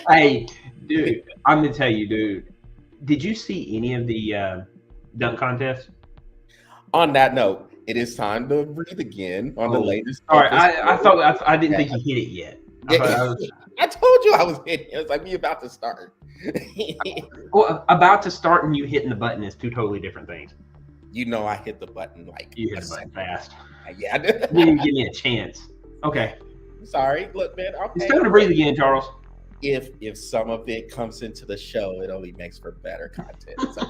Hey, dude, I'm gonna tell you, dude. Did you see any of the dunk contests? On that note, it is time to breathe again on the Oh, latest all right. BOFA I score. thought I didn't Yeah. think you hit it yet. I Yeah. thought I was I told you I was hitting. It was like we about to start. well, about to start and you hitting the button is two totally different things. You know I hit the button like You a hit the button second. fast. Yeah. You didn't even give me a chance. Okay, Sorry. Look, man. it's Okay. time to breathe again, Charles. If some of it comes into the show, it only makes for better content. So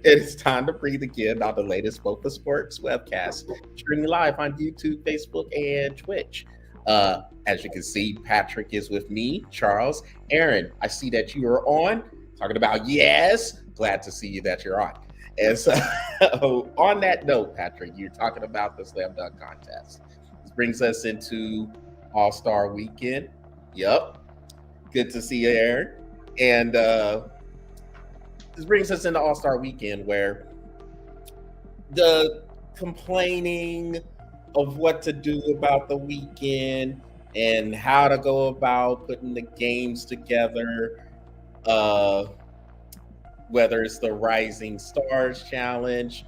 it is time to breathe again on the latest BOFA Sports webcast, streaming live on YouTube, Facebook, and Twitch. As you can see, Patrick is with me, Charles. Aaron, I see that you are on. Talking about yes, glad to see you that you're on. And so, on that note, Patrick, you're talking about the slam dunk contest. This brings us into All-Star Weekend. Yep, good to see you, Aaron. And this brings us into All-Star Weekend, where the complaining of what to do about the weekend and how to go about putting the games together, whether it's the Rising Stars Challenge,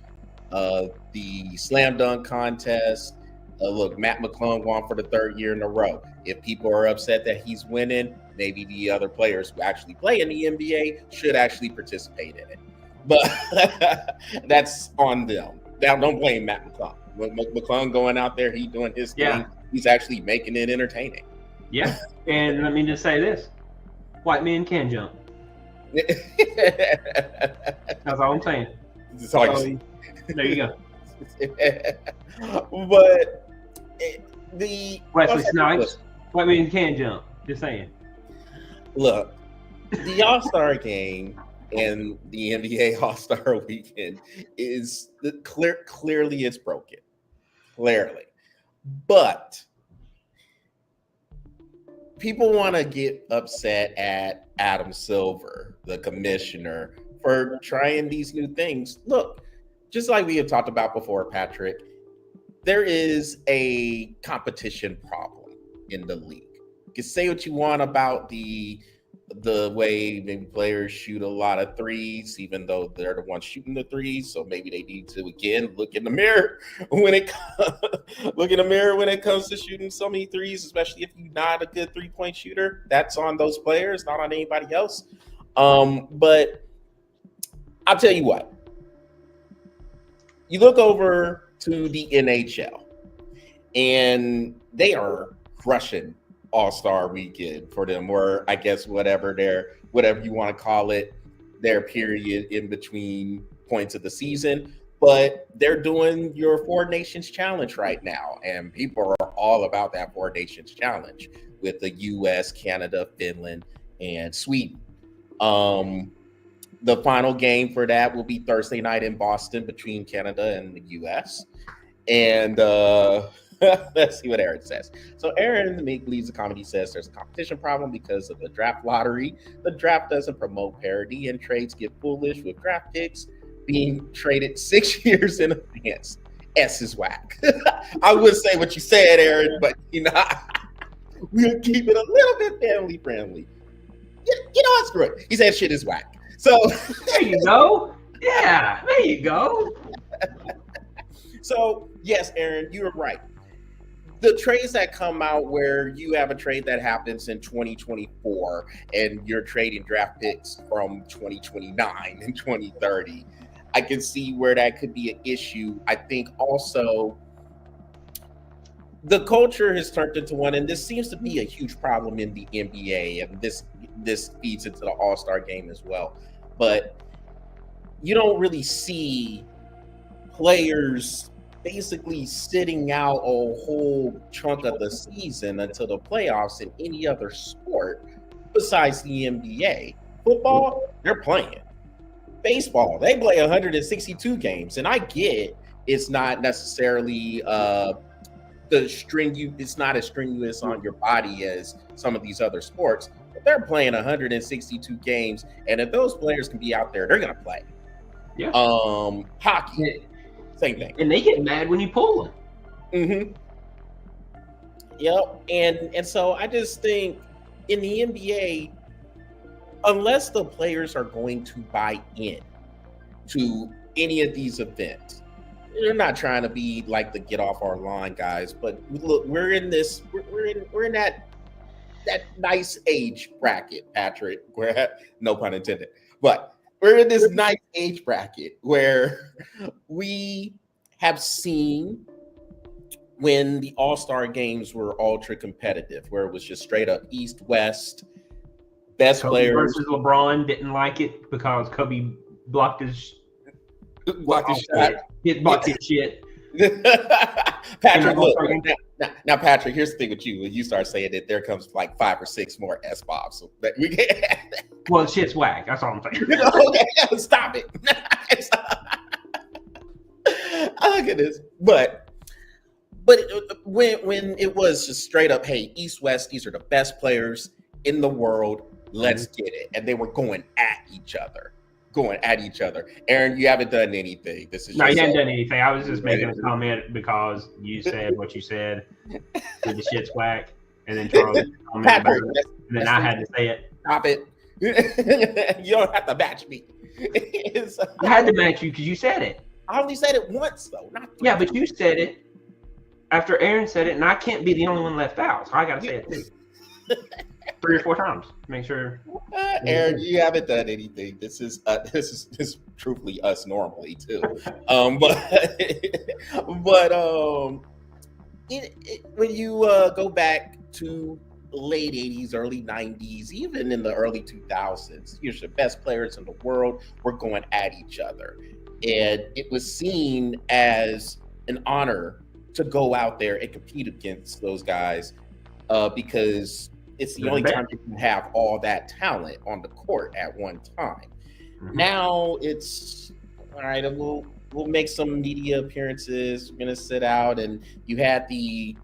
the Slam Dunk Contest. Look, Matt McClung won for the third year in a row. If people are upset that he's winning, maybe the other players who actually play in the NBA should actually participate in it. But that's on them. Now, don't blame Matt McClung. McClung going out there, he's doing his thing. He's actually making it entertaining. Yeah, and let me just say this: white men can jump. That's all I'm saying. There you go. But the Wesley Snipes, white men can jump. Just saying. Look, the All-Star game and the NBA All-Star Weekend is clearly it's broken. Clearly. But people want to get upset at Adam Silver, the commissioner, for trying these new things. Look, just like we have talked about before, Patrick, there is a competition problem in the league. You can say what you want about the way maybe players shoot a lot of threes, even though they're the ones shooting the threes. So maybe they need to again look in the mirror when it comes to shooting so many threes, especially if you're not a good 3-point shooter. That's on those players, not on anybody else. But I'll tell you what. You look over to the NHL, and they are crushing All-Star Weekend for them, or I guess whatever you want to call it, their period in between points of the season. But they're doing your Four Nations Challenge right now, and people are all about that Four Nations Challenge with the U.S., Canada, Finland, and Sweden. The final game for that will be Thursday night in Boston between Canada and the U.S. And let's see what Aaron says. So Aaron, the Make Believes the Comedy, says there's a competition problem because of the draft lottery. The draft doesn't promote parity, and trades get foolish with draft picks being traded 6 years in advance. S is whack. I would say what you said, Aaron, but we'll keep it a little bit family friendly. You know what? Screw it. He said shit is whack. So there you go. Yeah, there you go. So yes, Aaron, you're right. The trades that come out where you have a trade that happens in 2024 and you're trading draft picks from 2029 and 2030, I can see where that could be an issue. I think also the culture has turned into one, and this seems to be a huge problem in the NBA, and this feeds into the All-Star game as well. But you don't really see players basically sitting out a whole chunk of the season until the playoffs in any other sport besides the NBA. Football, they're playing. Baseball, they play 162 games, and I get it's not necessarily it's not as strenuous on your body as some of these other sports, but they're playing 162 games, and if those players can be out there, they're gonna play. Yeah. Hockey, same thing. And they get mad when you pull them. Mm-hmm. Yep. And so I just think in the NBA, unless the players are going to buy in to any of these events, they're not trying to be like the get off our lawn guys, but look, we're in that nice age bracket, Patrick, where no pun intended, but we're in this nice age bracket where we have seen when the All-Star games were ultra competitive, where it was just straight up East West, best Kobe players versus LeBron didn't like it because Kobe blocked his shot. Blocked his shit. Patrick, look, now, Patrick, here's the thing with you. When you start saying it, there comes like 5 or 6 more S-bombs. So that we get. Well, shit's whack. That's all I'm saying. Okay, stop it. Look at this. But when it was just straight up, hey, East West, these are the best players in the world. Let's get it. And they were going at each other. Aaron, you haven't done anything. This is no, you haven't done anything. I was just making a comment because you said what you said. The shit's whack, and then Charles commented about it, and then I had to say it. Stop it. You don't have to match me. I had to match you because you said it. I only said it once though, not 3 Yeah, but you said it after Aaron said it, and I can't be the only one left out, so I got to say it too. 3 or 4 times. Make sure. Aaron, you haven't done anything. This is truthfully us normally too. When you go back to the late 80s, early 90s, even in the early 2000s, you're the best players in the world were going at each other. And it was seen as an honor to go out there and compete against those guys because it's the only time you can have all that talent on the court at one time. Mm-hmm. Now it's all right. We'll make some media appearances. We're gonna sit out, and you had the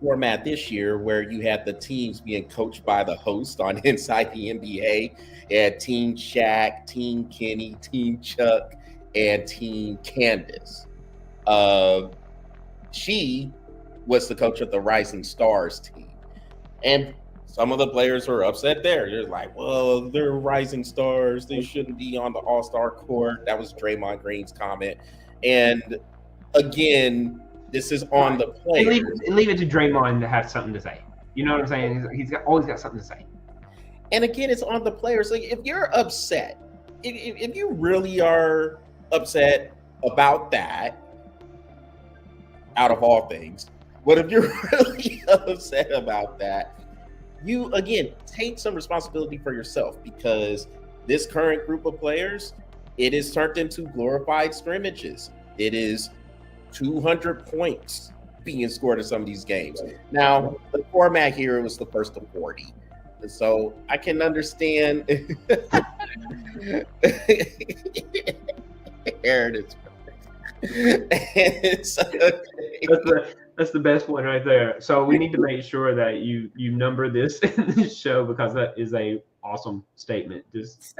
format this year where you had the teams being coached by the host on Inside the NBA. You had Team Shaq, Team Kenny, Team Chuck, and Team Candace. She was the coach of the Rising Stars team. And some of the players were upset there. They're like, well, they're rising stars. They shouldn't be on the All-Star court. That was Draymond Green's comment. And again, this is on the players. Leave it to Draymond to have something to say. You know what I'm saying? He's always got something to say. And again, it's on the players. Like, if you're upset, if you really are upset about that, out of all things, but if you're really upset about that, you, again, take some responsibility for yourself, because this current group of players, it is turned into glorified scrimmages. It is 200 points being scored in some of these games. Now, the format here was the first to 40. And so I can understand. Aaron is That's the best one right there. So we need to make sure that you number this in this show, because that is a awesome statement. Just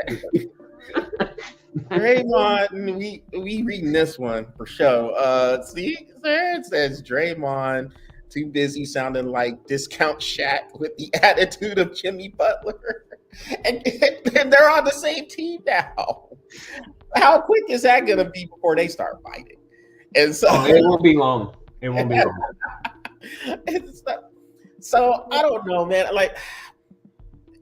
Draymond, we reading this one for show. See, there it says Draymond too busy sounding like discount Shaq with the attitude of Jimmy Butler, and they're on the same team now. How quick is that going to be before they start fighting? And so it won't be long. It won't be long. So I don't know, man. Like,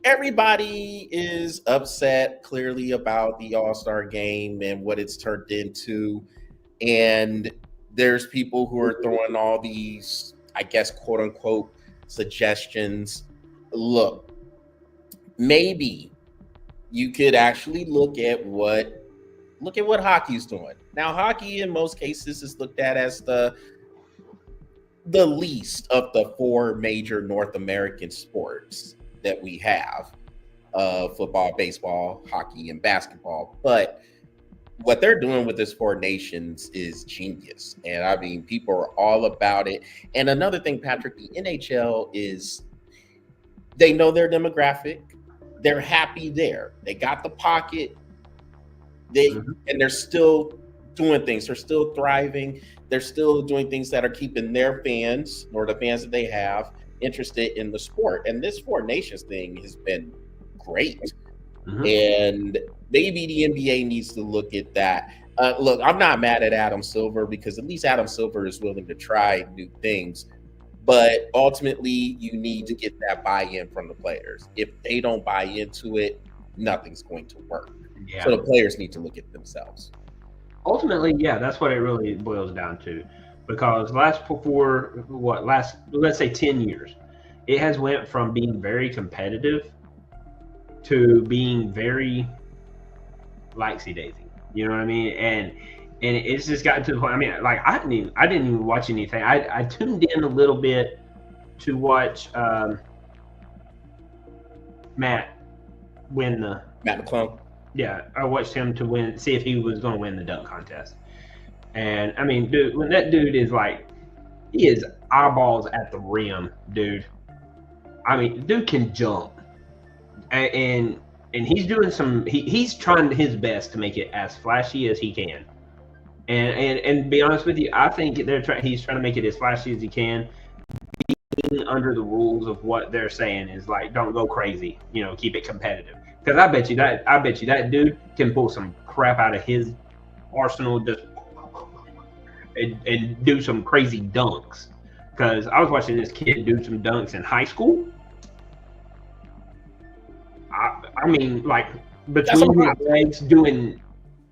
everybody is upset clearly about the All-Star game and what it's turned into. And there's people who are throwing all these, I guess, quote unquote, suggestions. Look, maybe you could actually look at what hockey's doing. Now, hockey in most cases is looked at as the least of the 4 major North American sports that we have: football, baseball, hockey, and basketball. But what they're doing with this 4 nations is genius. And I mean, people are all about it. And another thing, Patrick, the NHL they know their demographic. They're happy there. They got the pocket. And they're still doing things. They're still thriving. They're still doing things that are keeping their fans, or the fans that they have, interested in the sport. And this Four Nations thing has been great. Mm-hmm. And maybe the NBA needs to look at that. Look, I'm not mad at Adam Silver because at least Adam Silver is willing to try new things. But ultimately, you need to get that buy-in from the players. If they don't buy into it, nothing's going to work. Yeah. So the players need to look at themselves. Ultimately, yeah, that's what it really boils down to. Because let's say 10 years, it has went from being very competitive to being very laxy-daisy. You know what I mean? And it's just gotten to the point. I mean, like I didn't even watch anything. I tuned in a little bit to watch Matt win the Matt McClung. Yeah, I watched him to see if he was going to win the dunk contest. And I mean, dude, when that dude is like, he is eyeballs at the rim, dude. I mean, dude can jump, and he's doing he's trying his best to make it as flashy as he can. And to be honest with you, I think he's trying to make it as flashy as he can, being under the rules of what they're saying is like, don't go crazy, keep it competitive. Because I bet you that dude can pull some crap out of his arsenal just and do some crazy dunks. Because I was watching this kid do some dunks in high school. I mean, like between his legs doing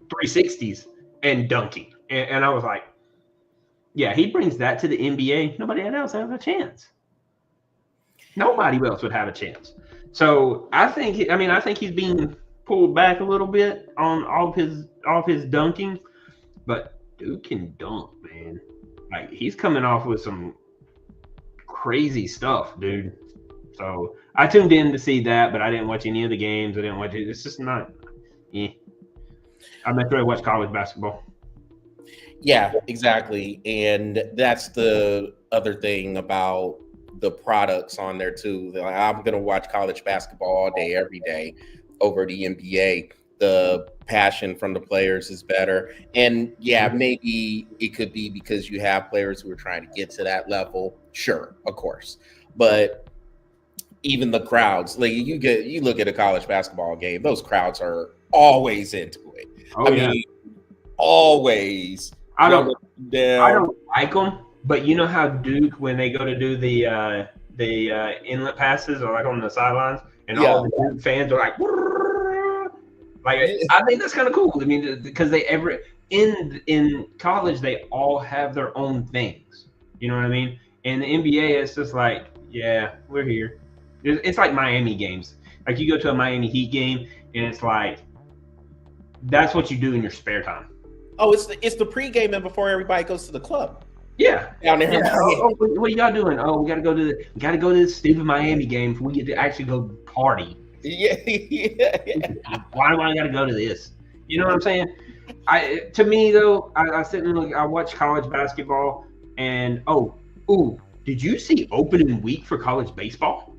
360s and dunking. And I was like, yeah, he brings that to the NBA. Nobody else has a chance. Nobody else would have a chance. So I think he's being pulled back a little bit on all of his dunking, but dude can dunk, man. Like he's coming off with some crazy stuff, dude. So I tuned in to see that, but I didn't watch any of the games. I didn't watch it. It's just not. I'm not sure I watch college basketball. Yeah, exactly, and that's the other thing about the products on there too. Like, I'm gonna watch college basketball all day, every day, over the NBA. The passion from the players is better, and yeah, maybe it could be because you have players who are trying to get to that level. Sure, of course, but even the crowds, like you look at a college basketball game, those crowds are always into it. Oh, I mean, always. I don't like them. But you know how Duke, when they go to do the inlet passes or like on the sidelines, and all the Duke fans are like, I think that's kind of cool. I mean, because in college they all have their own things. You know what I mean? In the NBA, it's just like, yeah, we're here. It's like Miami games. Like you go to a Miami Heat game, and it's like that's what you do in your spare time. Oh, it's the pregame and before everybody goes to the club. Yeah, down there. Yeah. What are y'all doing? Oh, we gotta go to this stupid Miami game before we get to actually go party. Yeah. Why do I gotta go to this? You know what I'm saying? To me though, I sit and look. I watch college basketball, and did you see opening week for college baseball?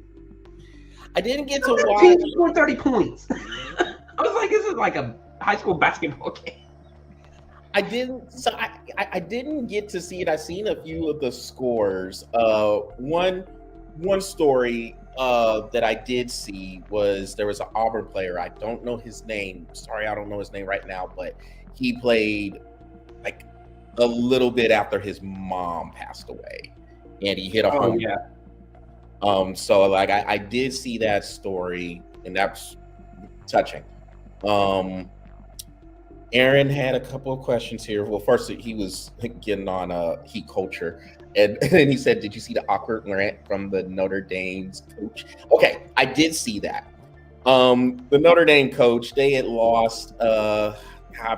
I didn't get to watch. Teams scored 30 points. I was like, this is like a high school basketball game. I didn't get to see it. I seen a few of the scores. One story that I did see was there was an Auburn player. I don't know his name. Sorry, I don't know his name right now, but he played like a little bit after his mom passed away, and he hit a home. Yeah. So like I did see that story, and that's touching. Aaron had a couple of questions here. Well, first he was getting on Heat culture, and then he said, "Did you see the awkward rant from the Notre Dame's coach?" Okay, I did see that. The Notre Dame coach, they had lost. I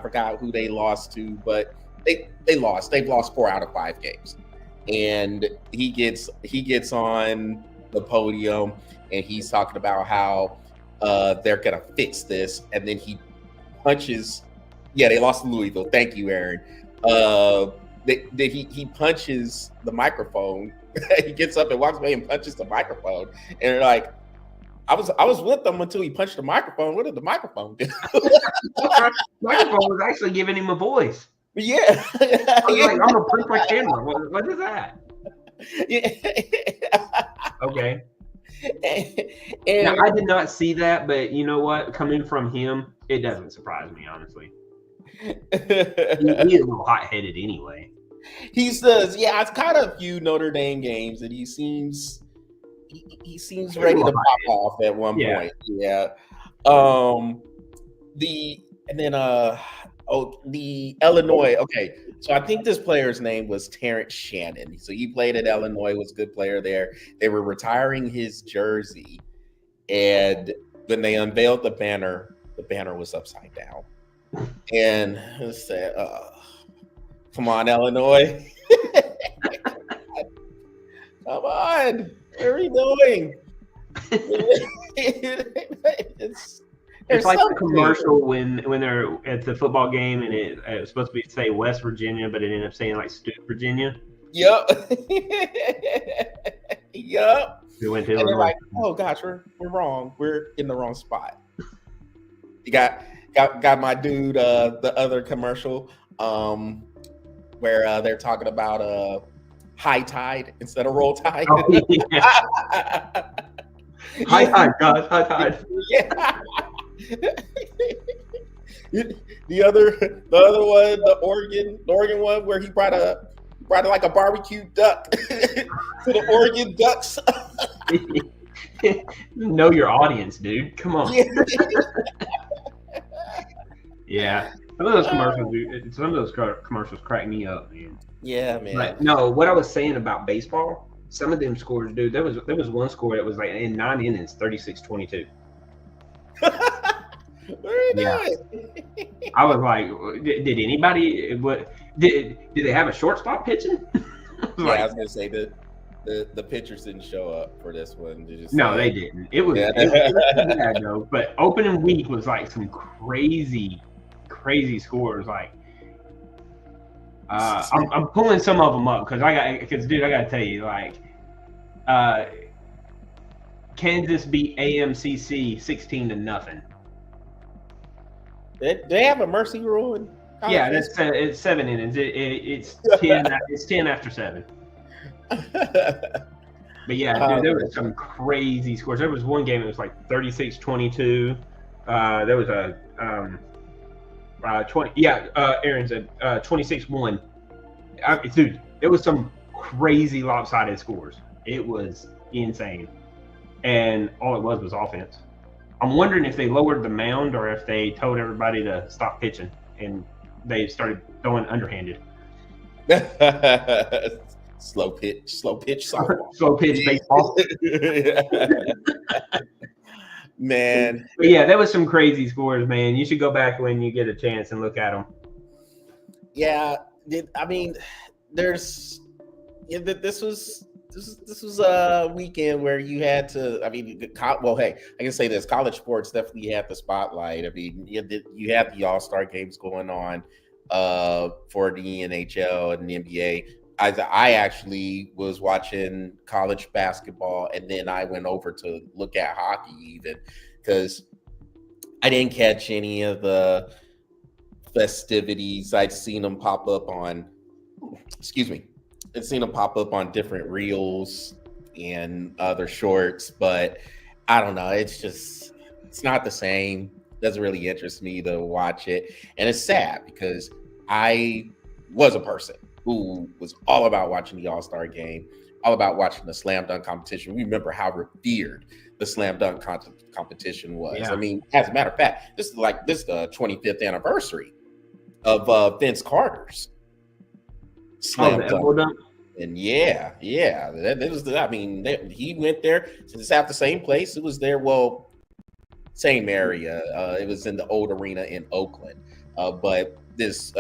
forgot who they lost to, but they lost. They've lost 4 out of 5 games, and he gets on the podium and he's talking about how they're gonna fix this, and then he punches. Yeah, they lost to Louisville. Thank you, Aaron. He punches the microphone. He gets up and walks away and punches the microphone. And they're like, I was with them until he punched the microphone. What did the microphone do? The microphone was actually giving him a voice. Yeah. I was like, I'm gonna print my camera. What is that? Yeah. Okay. Now, And I did not see that, but you know what? Coming from him, it doesn't surprise me, honestly. He is a little hot-headed anyway. he says, yeah, I've caught a few Notre Dame games, and he seems ready to pop off at one Yeah. point. Yeah. The Illinois. Okay, so I think this player's name was Terrence Shannon. So he played at Illinois, was a good player there. They were retiring his jersey, and when they unveiled the banner was upside down. And I said, "Come on, Illinois, come on, what are we doing?" It's like a commercial when they're at the football game and it was supposed to be say West Virginia, but it ended up saying like Stewart, Virginia. Yep. Yep. We went to And they're like, oh gosh, we're wrong. We're in the wrong spot. You got my dude, the other commercial, where they're talking about high tide instead of roll tide. Oh, yeah. High tide, guys, high tide. Yeah. The other one, the Oregon one, where he brought like a barbecue duck to the Oregon Ducks. Know your audience, dude. Come on. Yeah. Yeah. Some of those commercials crack me up, man. Yeah, man. But no, what I was saying about baseball, some of them scores, dude. There was one score that was like in 9 innings, 36-22. Yeah. I was like, did anybody? What did they have a shortstop pitching? I was gonna say the pitchers didn't show up for this one. They didn't. It was bad though. But opening week was like some crazy scores. Like, I'm pulling some of them up because I gotta tell you, like, Kansas beat AMCC 16-0. They have a mercy rule in college? Yeah, it's 7 innings. It's 10. It's 10 after 7. But yeah, dude, there was some crazy scores. There was one game that was like 36-22. There was a 20. Yeah, Aaron said 26-1. Dude, there was some crazy lopsided scores. It was insane, and all it was offense. I'm wondering if they lowered the mound or if they told everybody to stop pitching and they started throwing underhanded. Slow pitch softball. Slow pitch baseball. Man. But yeah, there was some crazy scores, man. You should go back when you get a chance and look at them. Yeah, I mean, this was a weekend where you had to. I mean, hey, I can say this: college sports definitely had the spotlight. I mean, you had the All-Star games going on for the NHL and the NBA. I actually was watching college basketball, and then I went over to look at hockey, even because I didn't catch any of the festivities. I'd seen them pop up on. Excuse me. I've seen them pop up on different reels and other shorts, but I don't know. It's not the same. Doesn't really interest me to watch it. And it's sad because I was a person who was all about watching the All-Star game, all about watching the slam dunk competition. We remember how revered the slam dunk competition was. Yeah. I mean, as a matter of fact, this is the 25th anniversary of Vince Carter's slam dunk. And yeah, that was he went there. It's at the same place. It was there. Well, same area. It was in the old arena in Oakland. But this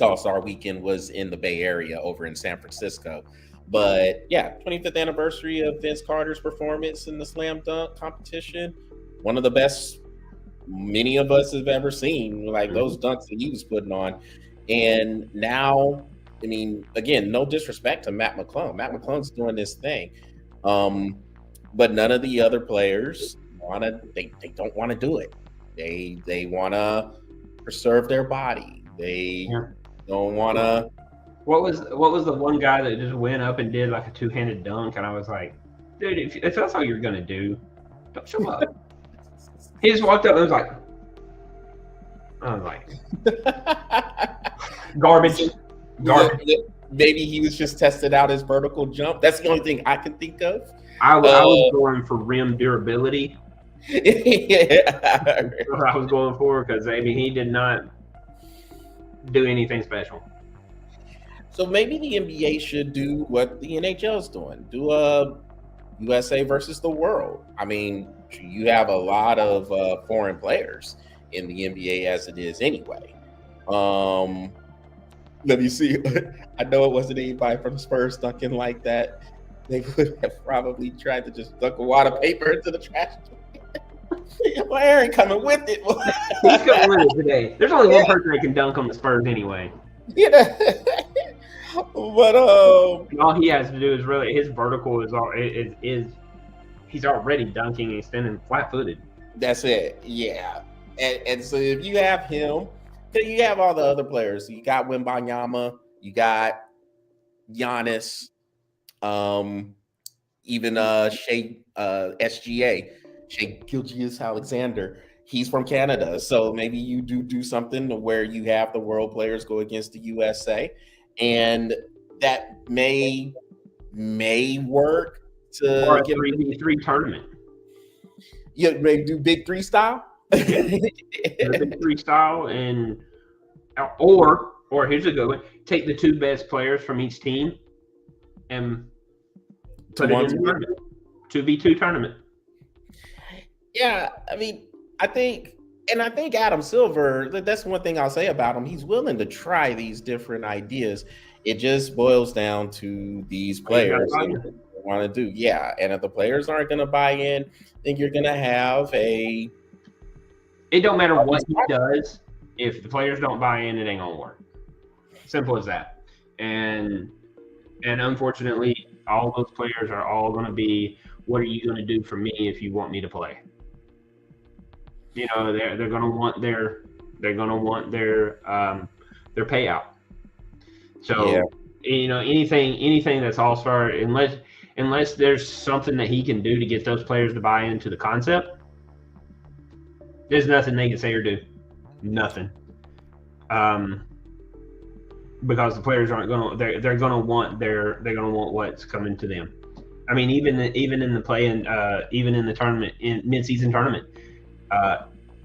All-Star weekend was in the Bay Area over in San Francisco. But yeah, 25th anniversary of Vince Carter's performance in the slam dunk competition. One of the best many of us have ever seen. Like those dunks that he was putting on. And now, I mean, again, no disrespect to Matt McClung. Matt McClung's doing this thing. But none of the other players they don't want to do it. They want to preserve their body. They don't want to What was the one guy that just went up and did like a two-handed dunk, and I was like, dude, if that's all you're gonna do, don't show up. He just walked up and was like, garbage. Maybe he was just testing out his vertical jump. That's the only thing I can think of. I was going for rim durability. Yeah. That's what I was going for, because he did not do anything special. So maybe the NBA should do what the NHL is doing. Do a USA versus the world. I mean, you have a lot of foreign players in the NBA as it is anyway. Let me see. I know it wasn't anybody from the Spurs dunking like that. They would have probably tried to just dunk a wad of paper into the trash. Well, Aaron coming with it. He's coming with it today. There's only one person that can dunk on the Spurs anyway. Yeah. But all he has to do is really his vertical is he's already dunking and standing flat-footed. That's it. Yeah. And so if you have him, you have all the other players. You got Wembanyama, you got Giannis, even SGA, Shai Gilgeous-Alexander. He's from Canada, so maybe you do something where you have the world players go against the USA, and that may work to or get a 3v3 tournament. Yeah, maybe do Big Three style. Big Three style, and or here's a good one: take the two best players from each team and put it in the tournament. 2v2 tournament. Yeah, I think Adam Silver, that's one thing I'll say about him. He's willing to try these different ideas. It just boils down to these players want to do. Yeah, and if the players aren't going to buy in, I think you're going to have a... It don't matter what he does. If the players don't buy in, it ain't going to work. Simple as that. And unfortunately, all those players are all going to be, what are you going to do for me if you want me to play? You know, they're going to want their payout. So, yeah. You know, anything that's all-star, unless there's something that he can do to get those players to buy into the concept, there's nothing they can say or do. Nothing. Because the players aren't going to, they're going to want what's coming to them. I mean, even in the play-in, even in the tournament, in mid-season tournament,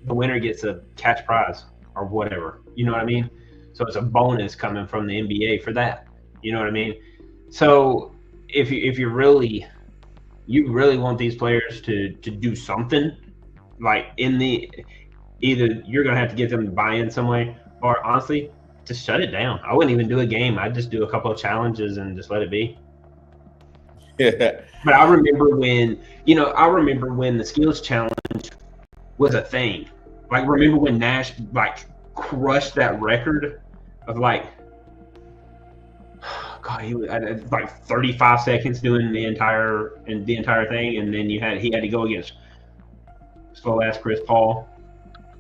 the winner gets a cash prize or whatever. You know what I mean? So it's a bonus coming from the NBA for that. You know what I mean? So if you really want these players to do something, like either you're gonna have to get them to buy in some way, or honestly, just shut it down. I wouldn't even do a game. I'd just do a couple of challenges and just let it be. Yeah. But I remember when the skills challenge was a thing. Like, remember when Nash crushed that record of God, he was at 35 seconds doing the entire thing, and then he had to go against slow ass Chris Paul,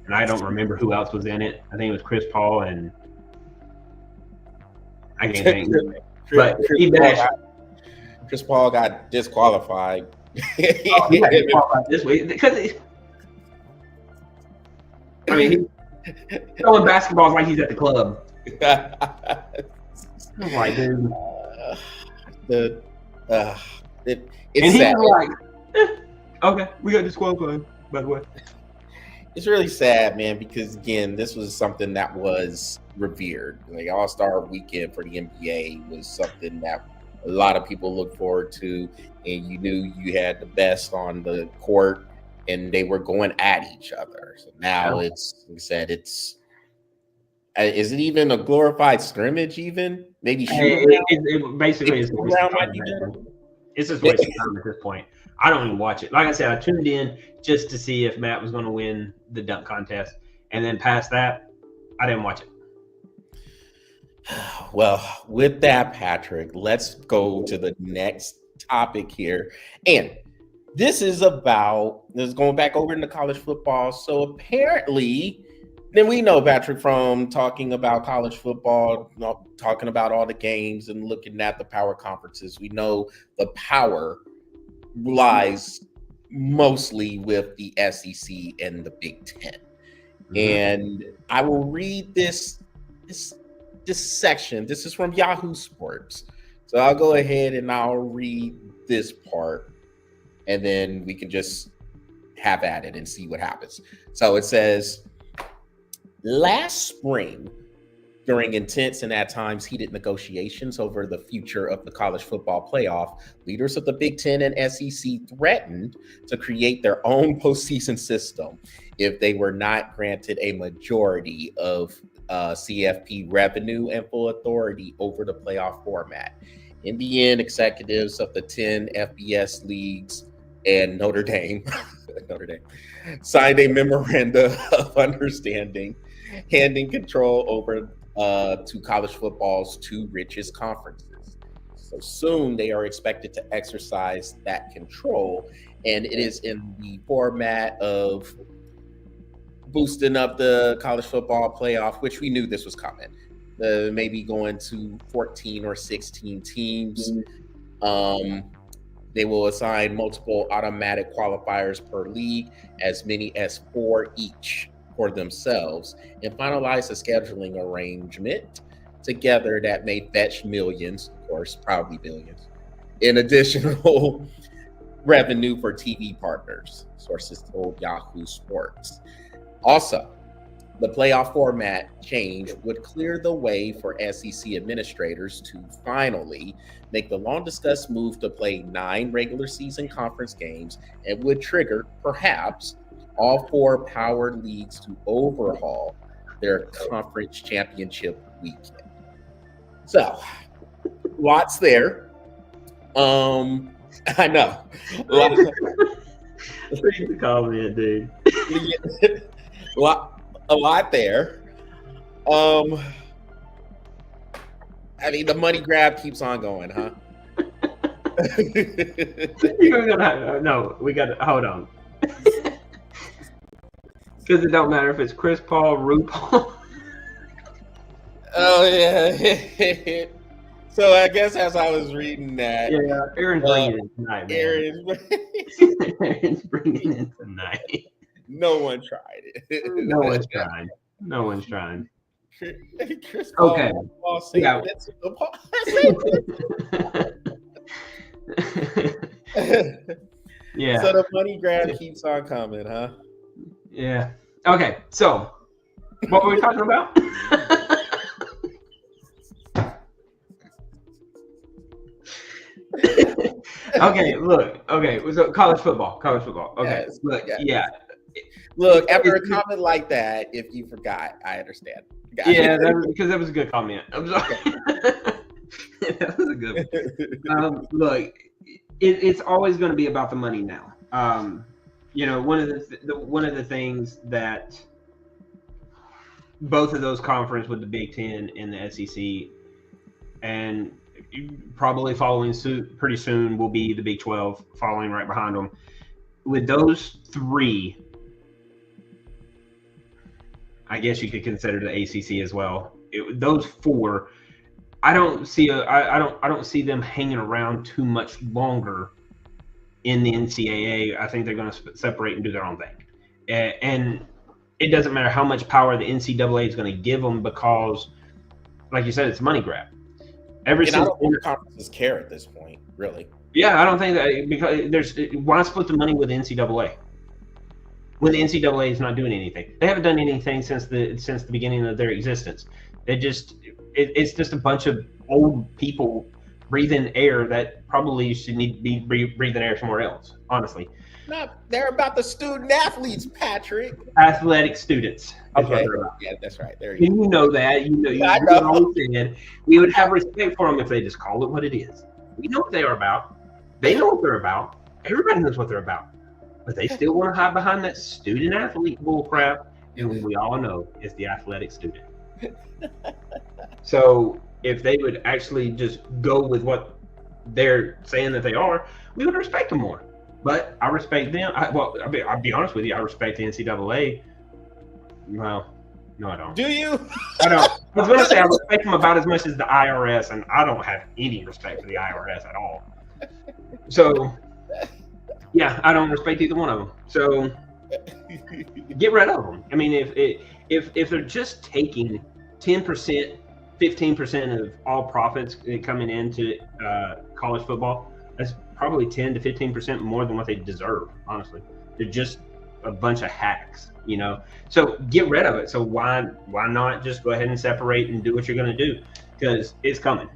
and I don't remember who else was in it. I think it was Chris Paul, and I can't think. But Chris Paul got disqualified. He got disqualified this week because he's throwing basketballs like he's at the club. I'm like, dude. It's sad. He's like, okay, we got disqualified, by the way. It's really sad, man, because again, this was something that was revered. Like All-Star Weekend for the NBA was something that a lot of people look forward to, and you knew you had the best on the court, and they were going at each other. So now it's, like I said, is it even a glorified scrimmage? Even maybe it basically is. It's just wasting time at this point. I don't even watch it. Like I said, I tuned in just to see if Matt was going to win the dunk contest, and then past that, I didn't watch it. Well, with that, Patrick, let's go to the next topic here, and this is going back over into college football. So apparently, Then we know, Patrick, from talking about college football, talking about all the games and looking at the power conferences, we know the power lies mostly with the SEC and the Big Ten. And I will read this section. This is from Yahoo Sports. So I'll go ahead and I'll read this part, and then we can just have at it and see what happens. So it says, last spring, during intense and at times heated negotiations over the future of the college football playoff, leaders of the Big Ten and SEC threatened to create their own postseason system if they were not granted a majority of CFP revenue and full authority over the playoff format. In the end, executives of the 10 FBS leagues and Notre Dame signed a memorandum of understanding, handing control over to college football's two richest conferences. So soon they are expected to exercise that control, and it is in the format of boosting up the college football playoff, which we knew this was coming. Maybe going to 14 or 16 teams. They will assign multiple automatic qualifiers per league, as many as 4 each for themselves, and finalize a scheduling arrangement together that may fetch millions, of course, probably billions, in additional revenue for TV partners, sources told Yahoo Sports. Also, the playoff format change would clear the way for SEC administrators to finally make the long-discussed move to play 9 regular season conference games, and would trigger, perhaps, all 4 power leagues to overhaul their conference championship weekend. So, lots there. I know. Read the comment, dude. A lot there. I mean, the money grab keeps on going, huh? No, we got to hold on. Because it don't matter if it's Chris Paul, RuPaul. Oh yeah. So I guess as I was reading that, yeah, Aaron's bringing it tonight, man. Aaron's bringing it tonight. No one tried it. No one's trying. No one's trying. Chris Paul, okay. Yeah. Yeah. So the money grab keeps on coming, huh? Yeah. Okay. So, what were we talking about? Okay. Look. Okay. So college football. Okay. Yes, look. yes. Yeah. Look, after a comment like that, if you forgot, I understand. Yeah, because that was a good comment. I'm sorry. That was a good one. Look, it's always going to be about the money now. One of the things that both of those conferences with the Big Ten and the SEC, and probably following suit pretty soon will be the Big 12 following right behind them. With those 3, I guess you could consider the ACC as well. Those 4, I don't see them hanging around too much longer in the NCAA. I think they're going to separate and do their own thing, and it doesn't matter how much power the NCAA is going to give them, because, like you said, it's a money grab. I don't think conferences care at this point, really. Yeah, I don't think that, because why split the money with the NCAA when the NCAA is not doing anything? They haven't done anything since the beginning of their existence. It's just a bunch of old people breathing air that probably should need to be breathing air somewhere else, honestly. No, they're about the student athletes, Patrick. Athletic students. Okay. Yeah, that's right. There you go. You know that. You always said we would have respect for them if they just called it what it is. We know what they are about. They know what they're about. Everybody knows what they're about. But they still want to hide behind that student athlete bull crap. And we all know it's the athletic student. So if they would actually just go with what they're saying that they are, we would respect them more. But I respect them. I'll be honest with you. I respect the NCAA. Well, No, I don't. Do you? I don't. I was going to say I respect them about as much as the IRS, and I don't have any respect for the IRS at all. So, yeah, I don't respect either one of them. So, get rid of them. I mean, if they're just taking 10%, 15% of all profits coming into college football, that's probably 10 to 15% more than what they deserve. Honestly, they're just a bunch of hacks, you know. So get rid of it. So why not just go ahead and separate and do what you're going to do, because it's coming.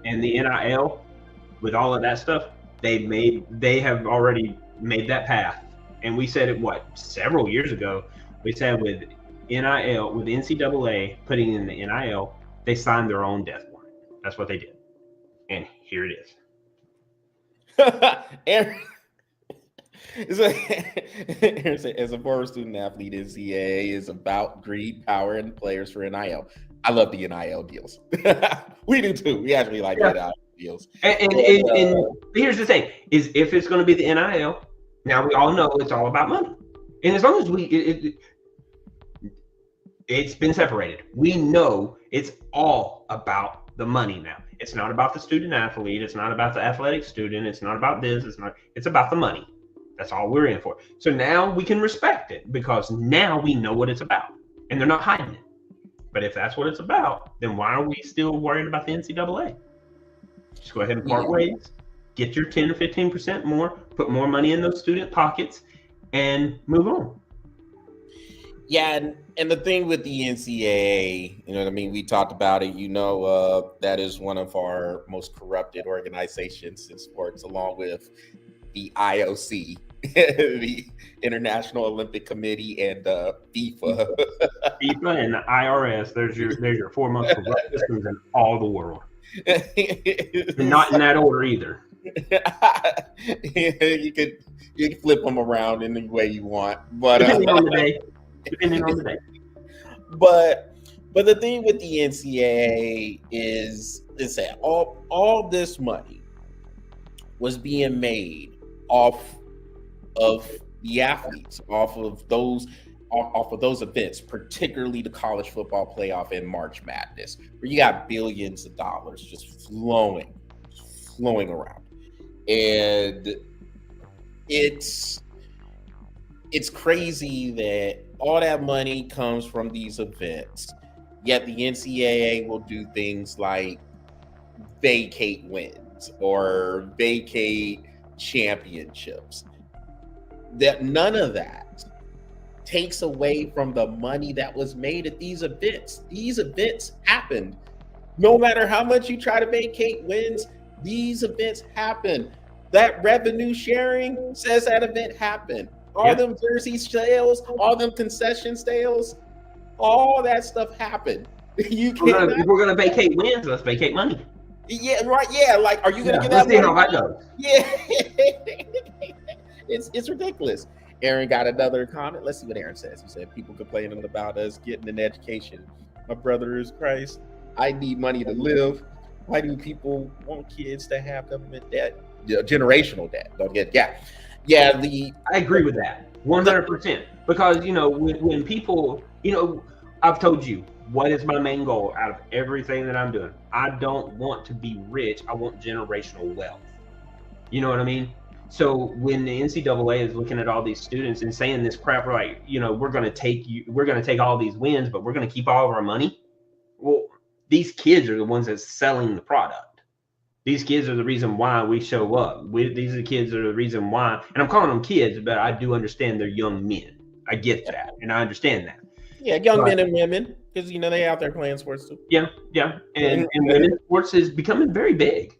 And the NIL, with all of that stuff, they have already made that path. And we said it several years ago. We said with NIL, with NCAA putting in the NIL, they signed their own death warrant. That's what they did. And here it is. Aaron, as a former student athlete, NCAA is about greed, power, and players for NIL. I love the NIL deals. We do too. We actually like NIL deals. And here's the thing: is if it's going to be the NIL, now we all know it's all about money. And as long as it's been separated, we know it's all about the money now. It's not about the student athlete. It's not about the athletic student. It's not about this. It's about the money. That's all we're in for. So now we can respect it because now we know what it's about and they're not hiding it. But if that's what it's about, then why are we still worried about the NCAA? Just go ahead and part ways, get your 10 or 15% more, put more money in those student pockets and move on. Yeah, and the thing with the NCAA, you know what I mean? We talked about it, that is one of our most corrupted organizations in sports, along with the IOC, the International Olympic Committee, and FIFA. FIFA and the IRS, there's your four most corrupt systems in all the world. Not in that order either. You can flip them around any way you want, but depending on the day. But the thing with the NCAA is that all this money was being made off of the athletes, off of those events, particularly the college football playoff and March Madness, where you got billions of dollars just flowing around. And it's crazy that all that money comes from these events, yet the NCAA will do things like vacate wins or vacate championships. That none of that takes away from the money that was made at these events. These events happened. No matter how much you try to vacate wins, these events happen. That revenue sharing says that event happened. All them jersey sales, all them concession sales, all that stuff happened. If we're gonna vacate wins, let's vacate money. Yeah, right. Yeah, like, are you gonna get that money? Let's see how that goes. Yeah, it's ridiculous. Aaron got another comment. Let's see what Aaron says. He said, "People complaining about us getting an education. My brother is Christ. I need money to live. Why do people want kids to have government debt, generational debt? Don't get I agree with that 100%, because when people, I've told you what is my main goal out of everything that I'm doing. I don't want to be rich. I want generational wealth. You know what I mean? So when the NCAA is looking at all these students and saying this crap, like, we're going to take all these wins, but we're going to keep all of our money. Well, these kids are the ones that's selling the product. These kids are the reason why we show up. These are the kids that are the reason why, and I'm calling them kids, but I do understand they're young men. I get that, and I understand that. Yeah, young men and women, because they out there playing sports too. Yeah, and women's sports is becoming very big,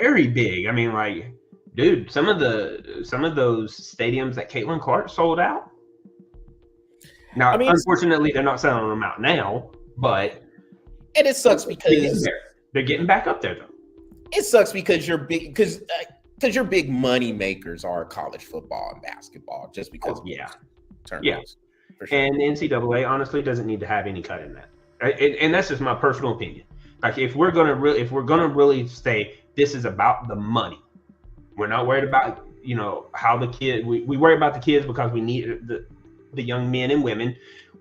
very big. I mean, like, dude, some of those stadiums that Caitlin Clark sold out. Now, unfortunately, they're not selling them out now, but it sucks because they're getting back up there though. It sucks because your big money makers are college football and basketball, just because tournaments. For sure. And the NCAA honestly doesn't need to have any cut in that, and that's just my personal opinion. Like, if we're gonna really say this is about the money, we're not worried about how the kid. We worry about the kids because we need the young men and women.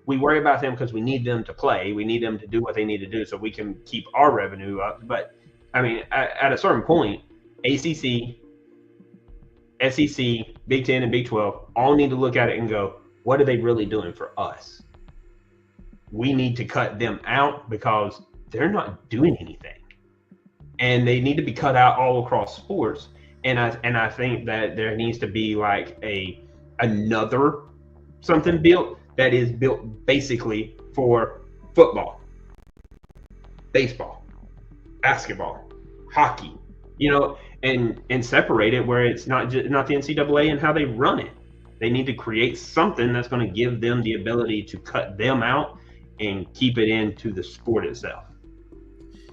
we worry about them because we need them to play. We need them to do what they need to do so we can keep our revenue up. But I mean, at a certain point, ACC, SEC, Big 10, and Big 12 all need to look at it and go, what are they really doing for us? We need to cut them out because they're not doing anything. And they need to be cut out all across sports. And I think that there needs to be like another something built that is built basically for football, baseball, basketball, hockey, and separate it where it's not the NCAA and how they run it. They need to create something that's going to give them the ability to cut them out and keep it into the sport itself.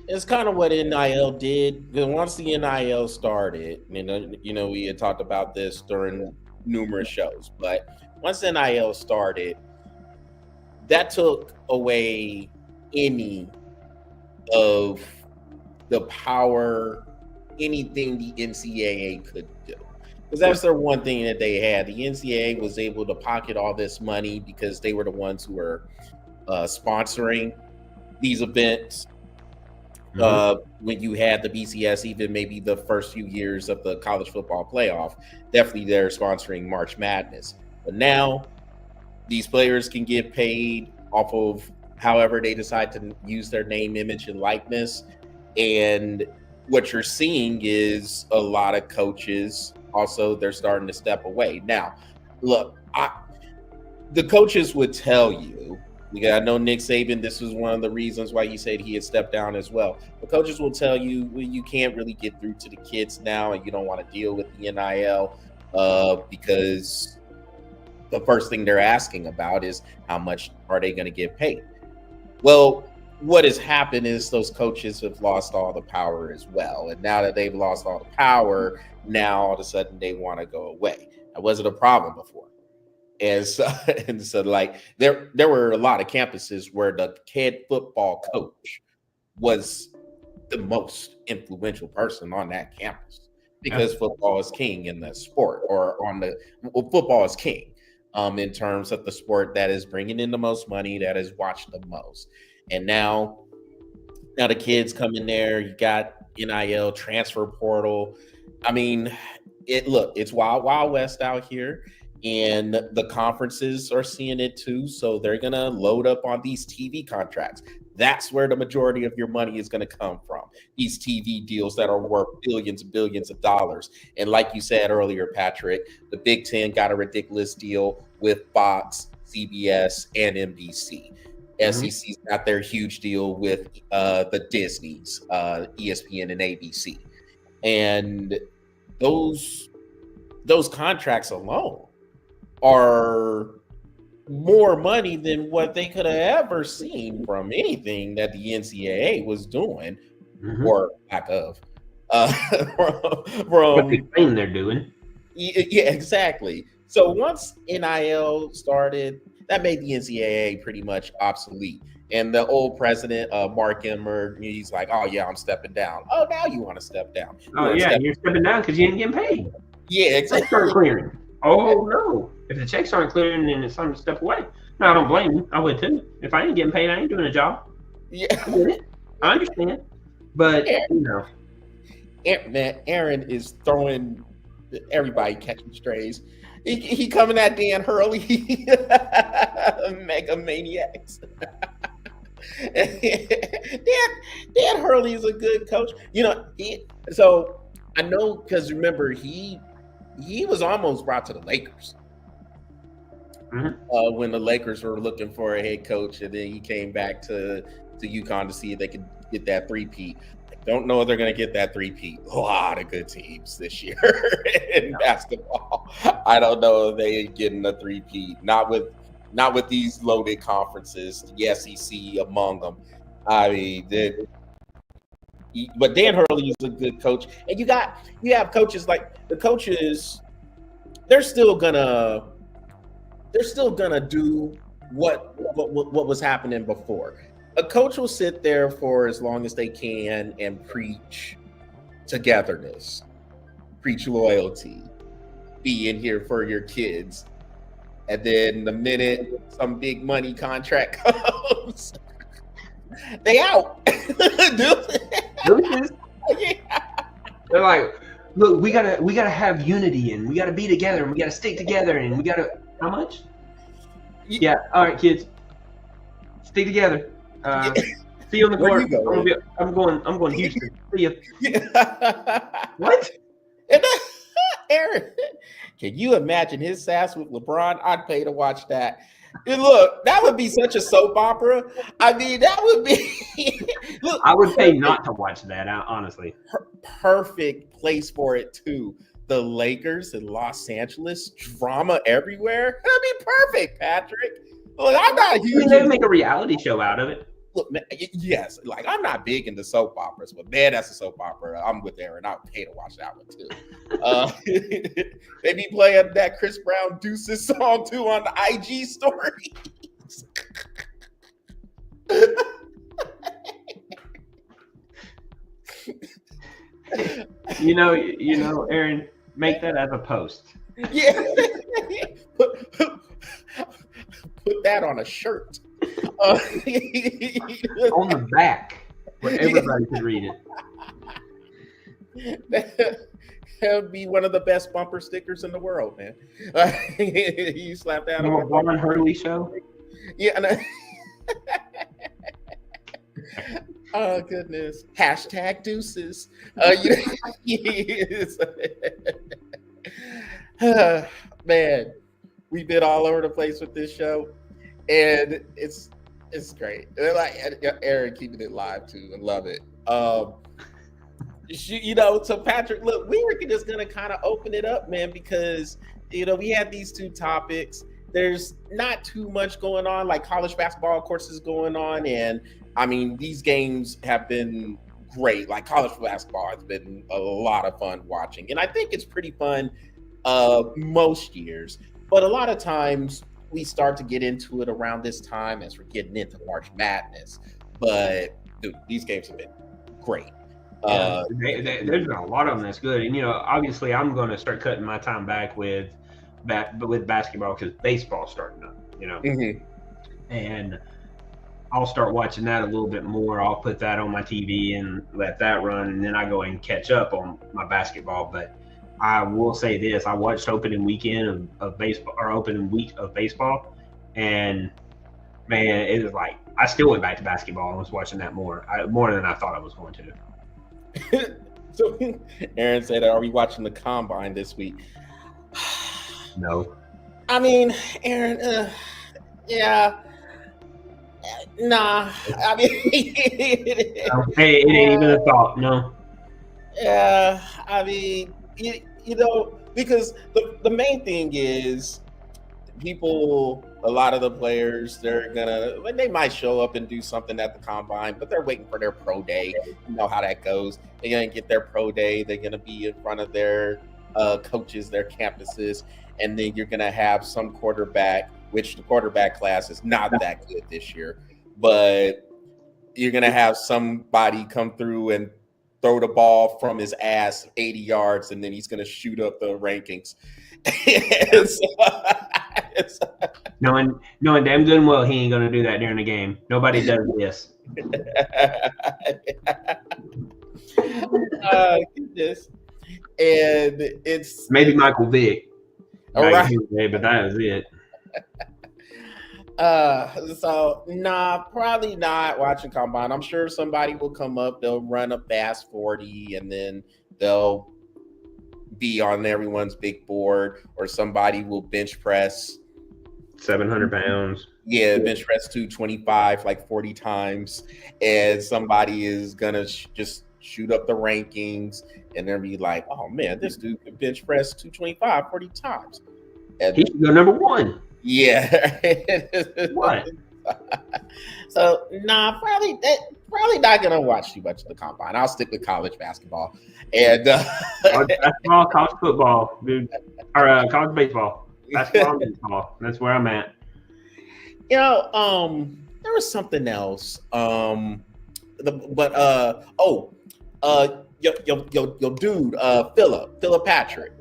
It's kind of what NIL did. Because once the NIL started, we had talked about this during numerous shows, but once NIL started, that took away any of the power, anything the NCAA could do. Because that's the one thing that they had. The NCAA was able to pocket all this money because they were the ones who were sponsoring these events. When you had the BCS, even maybe the first few years of the college football playoff, definitely they're sponsoring March Madness. But now these players can get paid off of however they decide to use their name, image, and likeness. And what you're seeing is a lot of coaches also, they're starting to step away. Now, look, the coaches would tell you, I know Nick Saban, this was one of the reasons why he said he had stepped down as well. The coaches will tell you, well, you can't really get through to the kids now, and you don't want to deal with the NIL because the first thing they're asking about is how much are they going to get paid? Well, what has happened is those coaches have lost all the power as well. And now that they've lost all the power, now all of a sudden they want to go away. That wasn't a problem before. And so like there were a lot of campuses where the head football coach was the most influential person on that campus because football is king in the sport, or football is king in terms of the sport that is bringing in the most money, that is watched the most. And now the kids come in there, you got NIL, transfer portal. I mean, it's wild, wild west out here. And the conferences are seeing it too. So they're going to load up on these TV contracts. That's where the majority of your money is going to come from. These TV deals that are worth billions and billions of dollars. And like you said earlier, Patrick, the Big Ten got a ridiculous deal with Fox, CBS, and NBC. SEC's got their huge deal with the Disneys, ESPN and ABC. And those contracts alone are more money than what they could have ever seen from anything that the NCAA was doing, or lack of. What they claim they're doing. Yeah, exactly. So once NIL started, that made the NCAA pretty much obsolete. And the old president, Mark Emmert, he's like, oh, yeah, I'm stepping down. Oh, now you want to step down. You're stepping down because you ain't getting paid. Yeah, exactly. Checks aren't clearing. Oh, no. If the checks aren't clearing, then it's time to step away. No, I don't blame you. I would too. If I ain't getting paid, I ain't doing a job. Yeah. I get it. I understand. But, Man, Aaron is throwing everybody catching strays. He coming at Dan Hurley, mega maniacs. Dan Hurley is a good coach. So I know because remember he was almost brought to the Lakers when the Lakers were looking for a head coach, and then he came back to UConn to see if they could get that three-peat. Don't know if they're going to get that three-peat. A lot of good teams this year in basketball. I don't know if they're getting a three-peat. Not with these loaded conferences, the SEC among them. I mean, but Dan Hurley is a good coach, and you have coaches like the coaches. They're still gonna do what was happening before. A coach will sit there for as long as they can and preach togetherness, preach loyalty, be in here for your kids. And then the minute some big money contract comes, they out. Deuces. They're like, look, we gotta have unity, and we gotta be together, and we gotta stick together, and we gotta. How much? Yeah. All right, kids. Stick together. See you on the court. I'm going Houston. See you. What? Aaron, can you imagine his sass with LeBron? I'd pay to watch that. And look, that would be such a soap opera. I mean, that would be. Look, I would pay not to watch that, honestly. Perfect place for it too. The Lakers in Los Angeles, drama everywhere. That'd be perfect, Patrick. Look, I'm not a huge. They make a reality show out of it. Look, man, yes, like I'm not big into soap operas, but man, that's a soap opera. I'm with Aaron. I'll pay to watch that one too. They be playing that Chris Brown Deuces song too on the IG stories. You know, Aaron, make that as a post. Yeah, put that on a shirt. On the back, where everybody can read it. That would be one of the best bumper stickers in the world, man. You slap that on a Ron Hurley show. Yeah. Oh goodness! Hashtag Deuces. Man, we've been all over the place with this show, and it's great. And like Aaron keeping it live too. I love it. So Patrick, look, we were just gonna kind of open it up, man, because we had these two topics. There's not too much going on. Like college basketball, of course, is going on, and I mean these games have been great. Like college basketball has been a lot of fun watching, and I think it's pretty fun most years. But a lot of times we start to get into it around this time as we're getting into March Madness. But dude, these games have been great. Yeah, there's been a lot of them that's good, and obviously I'm going to start cutting my time back with basketball because baseball's starting up, Mm-hmm. And I'll start watching that a little bit more. I'll put that on my TV and let that run, and then I go and catch up on my basketball. But I will say this: I watched opening weekend of baseball, or opening week of baseball, and man, it was like I still went back to basketball and was watching that more than I thought I was going to. So Aaron said, "Are we watching the combine this week?" No. I mean, Aaron, yeah. Nah. I mean, it ain't even a thought. No. Yeah. I mean, because the main thing is people, a lot of the players, they might show up and do something at the combine, but they're waiting for their pro day. You know how that goes. They're going to get their pro day. They're going to be in front of their coaches, their campuses, and then you're going to have some quarterback, which the quarterback class is not that good this year, but you're going to have somebody come through and throw the ball from his ass 80 yards, and then he's going to shoot up the rankings. Knowing damn good and well he ain't going to do that during the game. Nobody does this. Goodness. And it's maybe Michael Vick. All right. But that was it. So probably not watching combine. I'm sure somebody will come up, they'll run a fast 40, and then they'll be on everyone's big board, or somebody will bench press 700 pounds. Yeah, bench press 225 like 40 times, and somebody is gonna just shoot up the rankings, and they'll be like, oh man, this dude can bench press 225 40 times. And he should go number one. Yeah. What? So probably not gonna watch too much of the combine. I'll stick with college basketball and college basketball, college football, dude, or college baseball. Basketball and baseball. That's where I'm at. There was something else. Your dude, Philip Patrick.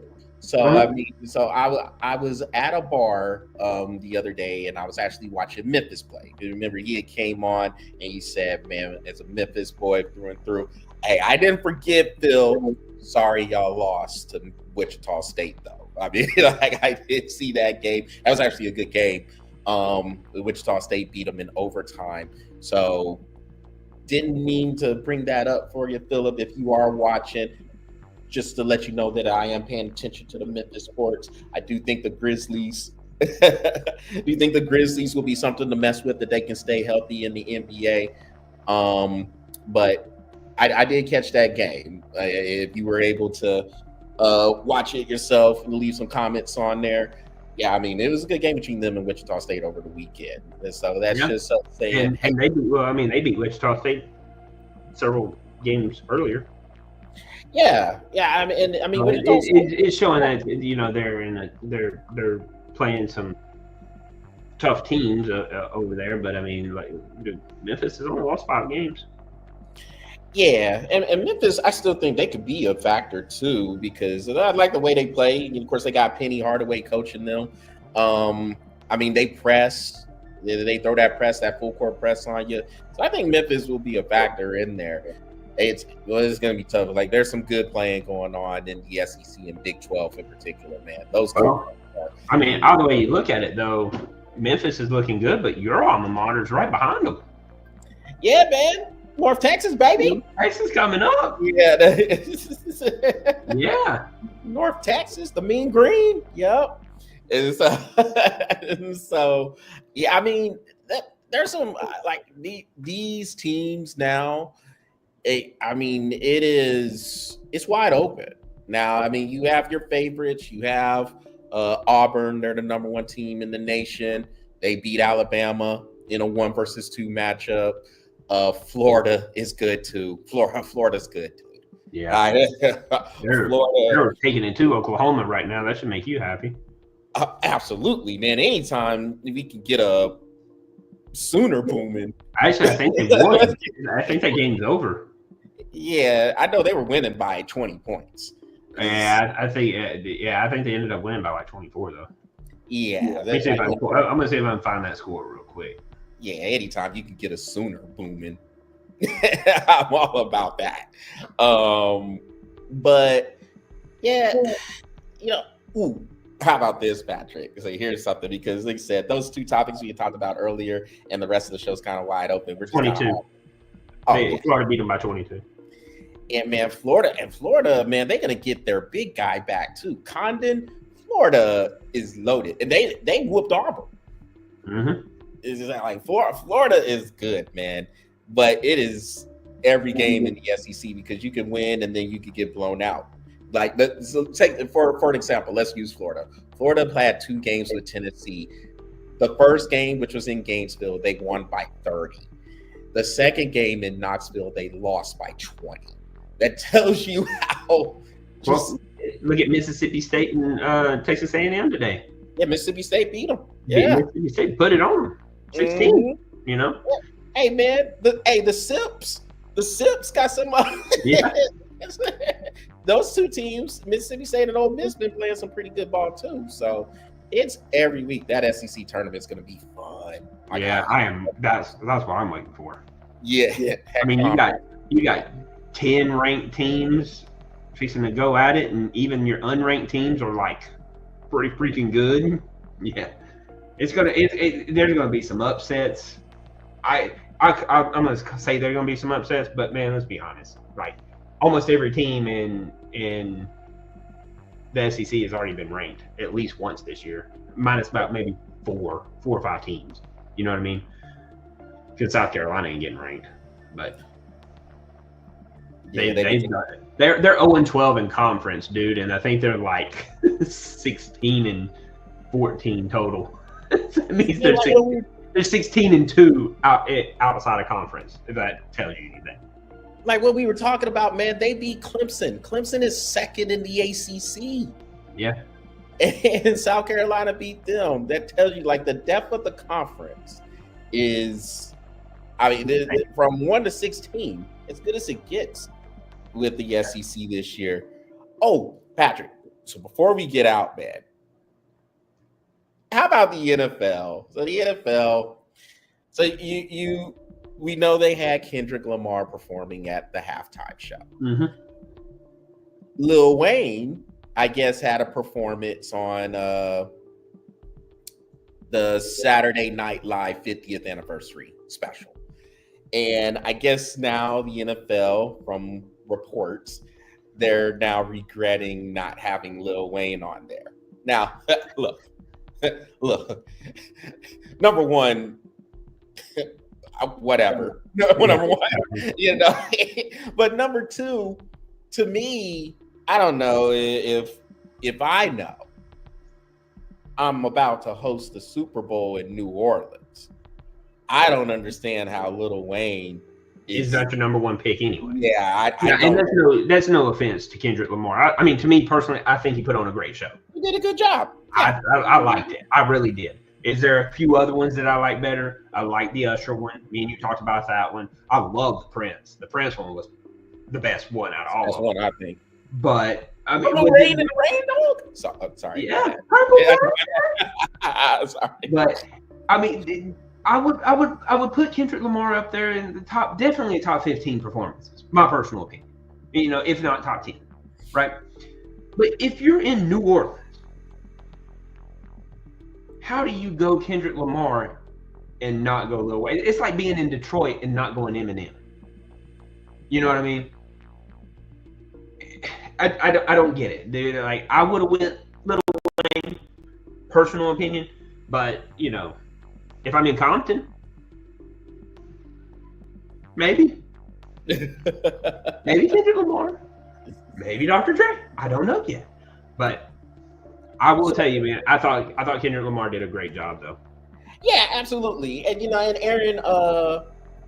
So I mean, I was at a bar the other day, and I was actually watching Memphis play. You remember he had came on and he said, "Man, as a Memphis boy through and through, hey, I didn't forget Phil. Sorry, y'all lost to Wichita State, though. I mean, like I did see that game. That was actually a good game. Wichita State beat them in overtime. So didn't mean to bring that up for you, Philip. If you are watching, just to let you know that I am paying attention to the Memphis sports. I do think the Grizzlies. Do you think the Grizzlies will be something to mess with, that they can stay healthy in the NBA? But I did catch that game. If you were able to watch it yourself and leave some comments on there, yeah, I mean, it was a good game between them and Wichita State over the weekend. And so that's just saying. And they beat Wichita State several games earlier. Yeah. I mean, it's showing that they're playing some tough teams over there. But I mean, like Memphis has only lost 5 games. Yeah, and Memphis, I still think they could be a factor too, because I like the way they play. And of course, they got Penny Hardaway coaching them. I mean, they press. They throw that full court press on you. So I think Memphis will be a factor in there. It's going to be tough. Like, there's some good playing going on in the SEC and Big 12 in particular, man. Those two. I mean, either way you look at it, though, Memphis is looking good, but your alma mater's right behind them. Yeah, man. North Texas, baby. North Texas coming up. Yeah. Yeah. North Texas, the Mean Green. Yep. And so, yeah, I mean, there's some, like, these teams now, I mean, it's wide open. Now, I mean, you have your favorites. You have Auburn. They're the number 1 team in the nation. They beat Alabama in a 1 versus 2 matchup. Florida is good too. Florida's good too. Yeah, they're taking it to Oklahoma right now. That should make you happy. Absolutely, man. Anytime we can get a Sooner booming. Actually, I think they won. I think that game's over. Yeah, I know they were winning by 20 points. Yeah, I think they ended up winning by like 24 though. Yeah, I'm gonna see if I can find that score real quick. Yeah, anytime you can get a Sooner booming, I'm all about that. But yeah, how about this, Patrick? So here's something, because like I said, those 2 topics we talked about earlier, and the rest of the show's kind of wide open. We're just 22. Florida beat them by 22. And man, Florida, man, they're gonna get their big guy back too. Condon, Florida is loaded, and they whooped Auburn. Mm-hmm. It's just like Florida is good, man, but it is every game in the SEC, because you can win and then you can get blown out. Like, so take for an example, let's use Florida. Florida had 2 games with Tennessee. The first game, which was in Gainesville, they won by 30. The second game in Knoxville, they lost by 20. That tells you how. Look at Mississippi State and Texas A&M today. Yeah, Mississippi State beat them. Yeah, Mississippi State put it on them. 16. You know. Hey man, the Sips got some. Yeah. Those 2 teams, Mississippi State and Ole Miss, been playing some pretty good ball too. So it's every week. That SEC tournament's going to be fun. I am. That's what I'm waiting for. Yeah. I mean, you got 10 ranked teams fixing to go at it, and even your unranked teams are like pretty freaking good. Yeah, there's gonna be some upsets. I'm gonna say there's gonna be some upsets, but man, let's be honest. Like, almost every team in the SEC has already been ranked at least once this year, minus about maybe four or 5 teams. You know what I mean? Because South Carolina ain't getting ranked, but they're 0-12 in conference, dude, and I think they're like 16-14 total. That means they're 16-2 outside of conference. If that tells you anything. Like what we were talking about, man, they beat Clemson. Clemson is 2nd in the ACC. Yeah. And South Carolina beat them. That tells you, like, the depth of the conference is, I mean, from 1 to 16, as good as it gets with the SEC this year. Oh, Patrick, So before we get out, man, how about the NFL? So the NFL, so we know they had Kendrick Lamar performing at the halftime show. Mm-hmm. Lil Wayne, I guess, had a performance on the Saturday Night Live 50th anniversary special. And I guess now the NFL, from reports, they're now regretting not having Lil Wayne on there. Now, look, number one, whatever. Number one, you know. But number two, to me, I don't know if I know I'm about to host the Super Bowl in New Orleans, I don't understand how Lil Wayne is not your number one pick anyway. Yeah, and that's no offense to Kendrick Lamar. I mean, to me personally, I think he put on a great show. He did a good job. Yeah. I liked it. I really did. Is there a few other ones that I like better? I like the Usher one. Me and you talked about that one. I love the Prince. The Prince one was the best one out of all. That's one I think. But I mean, Rain and the Rain Dog. Sorry. Yeah. Sorry. But I mean, I would put Kendrick Lamar up there in the top, definitely top 15 performances. My personal opinion. You know, if not top 10, right? But if you're in New Orleans, how do you go Kendrick Lamar and not go Lil Wayne? It's like being in Detroit and not going Eminem. You know what I mean? I don't get it, dude. Like, I would have went Lil Wayne, personal opinion, but you know, if I'm in Compton, maybe Kendrick Lamar, maybe Dr. Dre. I don't know yet, but I will tell you, man. I thought Kendrick Lamar did a great job, though. Yeah, absolutely. And you know, and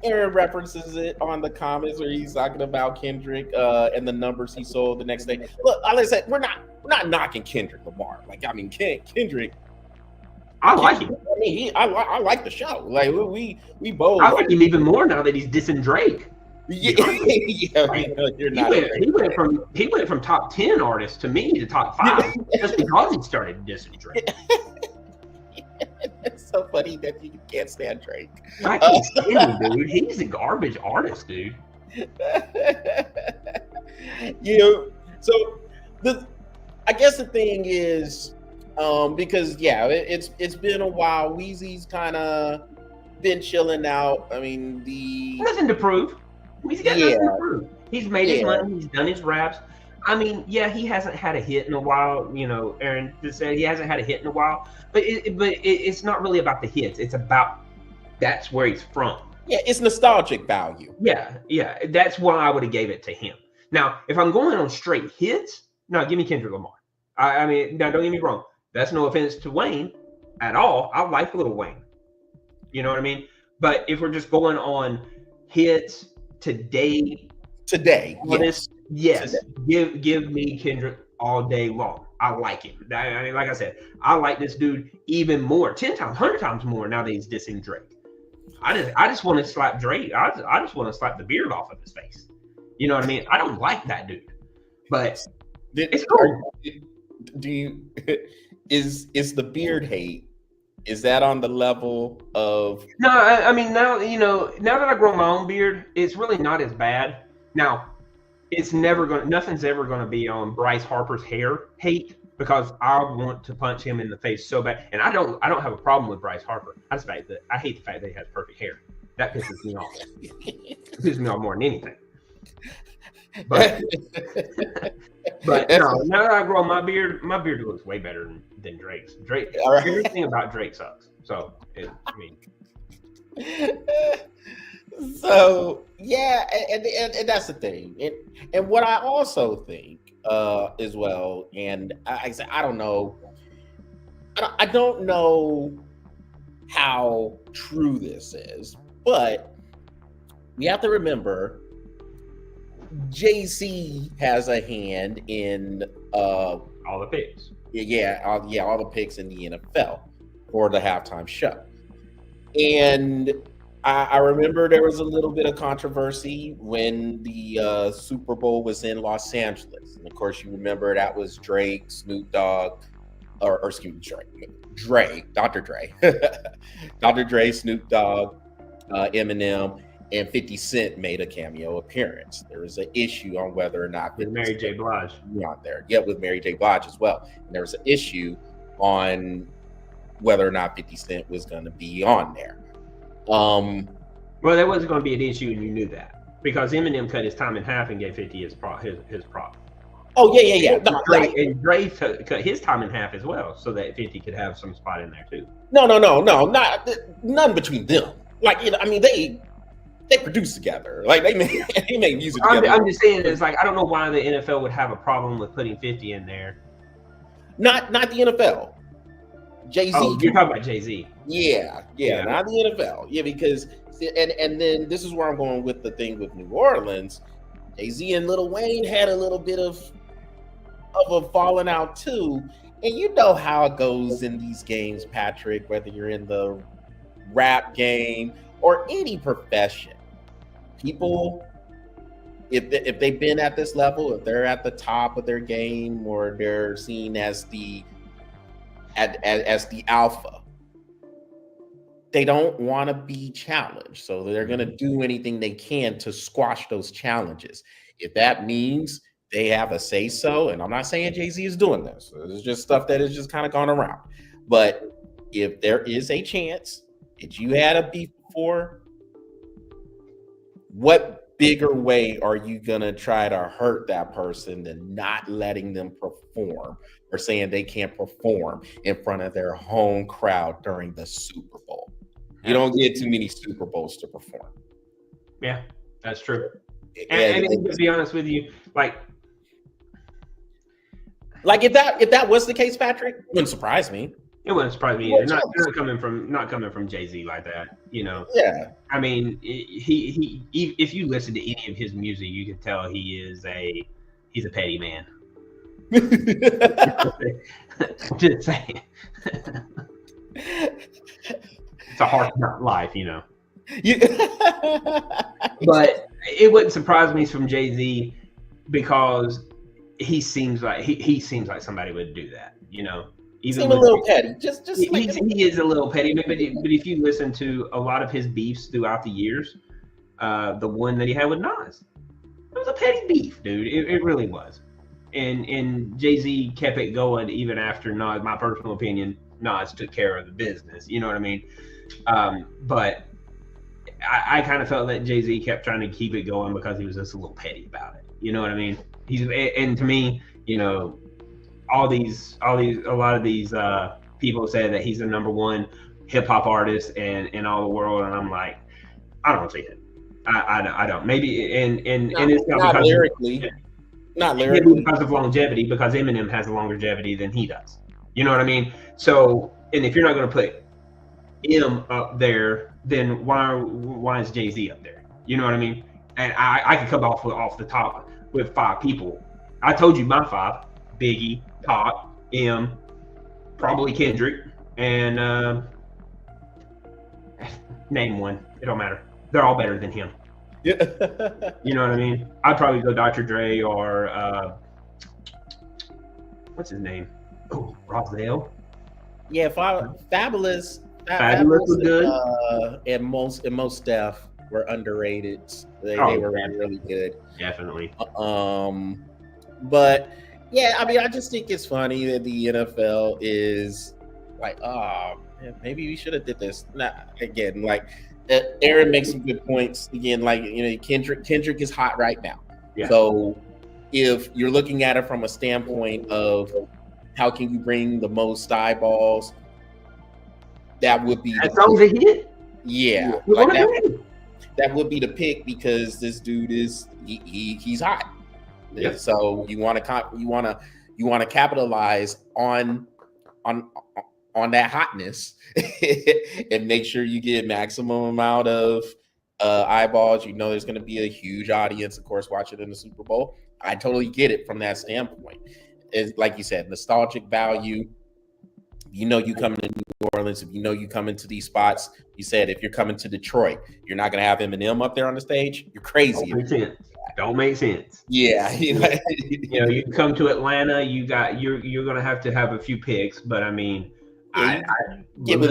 Aaron references it on the comments where he's talking about Kendrick and the numbers he sold the next day. Look, like I said, we're not knocking Kendrick Lamar. Like, I mean, Kendrick. I like him. I mean, I like the show. Like, we both. I like him even more now that he's dissing Drake. Yeah, you're not. He went from top 10 artists to me to top 5 just because he started dissing Drake. It's so funny that you can't stand Drake. I can't stand him, dude. He's a garbage artist, dude. You know, so I guess the thing is, because it's been a while. Weezy's kind of been chilling out. I mean, nothing to prove. He's got nothing to prove. He's made his money. He's done his raps. I mean, yeah, he hasn't had a hit in a while. You know, Aaron just said he hasn't had a hit in a while. But it's not really about the hits. It's about that's where he's from. Yeah, it's nostalgic value. Yeah. That's why I would have gave it to him. Now, if I'm going on straight hits, no, give me Kendrick Lamar. I mean, now don't get me wrong. That's no offense to Wayne at all. I like Lil Wayne. You know what I mean? But if we're just going on hits today, yes. Today. Give me Kendrick all day long. I like him. I mean, like I said, I like this dude even more, 10 times, 100 times more now that he's dissing Drake. I just want to slap Drake. I just want to slap the beard off of his face. You know what I mean? I don't like that dude, but it's cool. Is the beard hate? Is that on the level of? No, I mean, now that I grow my own beard, it's really not as bad. Now, nothing's ever going to be on Bryce Harper's hair hate, because I want to punch him in the face so bad. And I don't have a problem with Bryce Harper. I hate the fact that he has perfect hair. That pisses me off. It pisses me off more than anything. But no, now that I grow my beard looks way better than Drake's. Everything about Drake sucks. So, So yeah, and that's the thing. And what I also think as well, and I say I don't know how true this is, but we have to remember JC has a hand in all the picks. All the picks in the NFL for the halftime show. And I remember there was a little bit of controversy when the Super Bowl was in Los Angeles, and of course, you remember that was Drake, Snoop Dogg, or excuse me, Dr. Dre, Dr. Dre, Snoop Dogg, Eminem, and 50 Cent made a cameo appearance. There was an issue on whether or not With Mary J. Blige. On there. Yeah, with Mary J. Blige as well. And there was an issue on whether or not 50 Cent was going to be on there. Well, there wasn't going to be an issue, and you knew that because Eminem cut his time in half and gave 50 his prop. Oh yeah. No, and Dre cut his time in half as well, so that 50 could have some spot in there too. No, none between them. Like, you know, I mean, they produce together. Like they make music together. I'm just saying, it's like I don't know why the NFL would have a problem with putting 50 in there. Not the NFL. Jay-Z. Oh, you're talking about Jay-Z. Yeah, not the NFL. Yeah, because and then this is where I'm going with the thing with New Orleans. Jay-Z and Lil Wayne had a little bit of a falling out too. And you know how it goes in these games, Patrick, whether you're in the rap game or any profession. People, if they've been at this level, if they're at the top of their game, or they're seen as the alpha, they don't want to be challenged. So they're going to do anything they can to squash those challenges. If that means they have a say so, and I'm not saying Jay-Z is doing this. It's just stuff that has just kind of gone around. But if there is a chance that you had a beef before, what bigger way are you going to try to hurt that person than not letting them perform or saying they can't perform in front of their home crowd during the Super Bowl? You don't get too many Super Bowls to perform. Yeah, that's true. And to be honest with you, like if that was the case, Patrick, it wouldn't surprise me. It wouldn't surprise me either. Not coming from Jay-Z like that, you know. Yeah. I mean, he if you listen to any of his music, you can tell he's a petty man. Just saying. It's a hard life, you know. But it wouldn't surprise me from Jay-Z because he seems like somebody would do that, you know. Even a little petty. Just he is a little petty, but if you listen to a lot of his beefs throughout the years, the one that he had with Nas, it was a petty beef, dude. It really was. And Jay-Z kept it going even after Nas. My personal opinion, Nas took care of the business. You know what I mean? But I kind of felt that Jay-Z kept trying to keep it going because he was just a little petty about it. You know what I mean? And to me, you know, a lot of these people say that he's the number one hip hop artist in all the world, and I'm like, I don't see it. I don't. Maybe and it's not lyrically. Not lyrically because of longevity, because Eminem has a longevity than he does. You know what I mean? So, and if you're not going to put M up there, then why is Jay-Z up there? You know what I mean? And I could come off the top with 5 people. I told you my 5: Biggie, Pac, M, probably Kendrick, and name one. It don't matter. They're all better than him. Yeah. You know what I mean? I'd probably go Dr. Dre or what's his name? Oh, Roswell. Yeah, Fabulous was good. And most Def were underrated. They were really good. Definitely. But yeah, I mean, I just think it's funny that the NFL is like, maybe we should have did this. Again, like Aaron makes some good points. Again, like, you know, Kendrick is hot right now. Yeah. So if you're looking at it from a standpoint of how can you bring the most eyeballs, that would be that song's a hit. Yeah, that would be the pick because this dude is he's hot. Yep. So you want to capitalize on that hotness and make sure you get maximum amount of eyeballs. You know, there's going to be a huge audience, of course, watching in the Super Bowl. I totally get it from that standpoint. It's like you said, nostalgic value. You know, you come to New Orleans, if you know you come into these spots, you said if you're coming to Detroit, you're not going to have Eminem up there on the stage. You're crazy. Don't make sense. Yeah, you come to Atlanta, you're gonna have to have a few picks, but I mean, I give it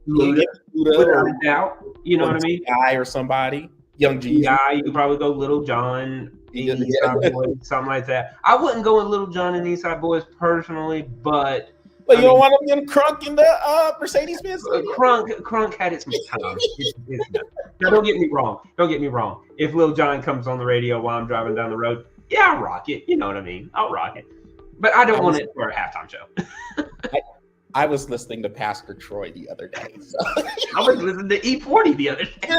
Luda, without a doubt. You know what I mean? Guy or somebody, Young Jeezy. Yeah, you could probably go Little John, Eastside Boys, something like that. I wouldn't go with Little John and Eastside Boys personally, but you don't want them Crunk in the Mercedes-Benz? Crunk had its time. Now, don't get me wrong. If Lil Jon comes on the radio while I'm driving down the road, yeah, I'll rock it. You know what I mean? I'll rock it. But I don't want it for a halftime show. I was listening to Pastor Troy the other day. So. I was listening to E40 the other day.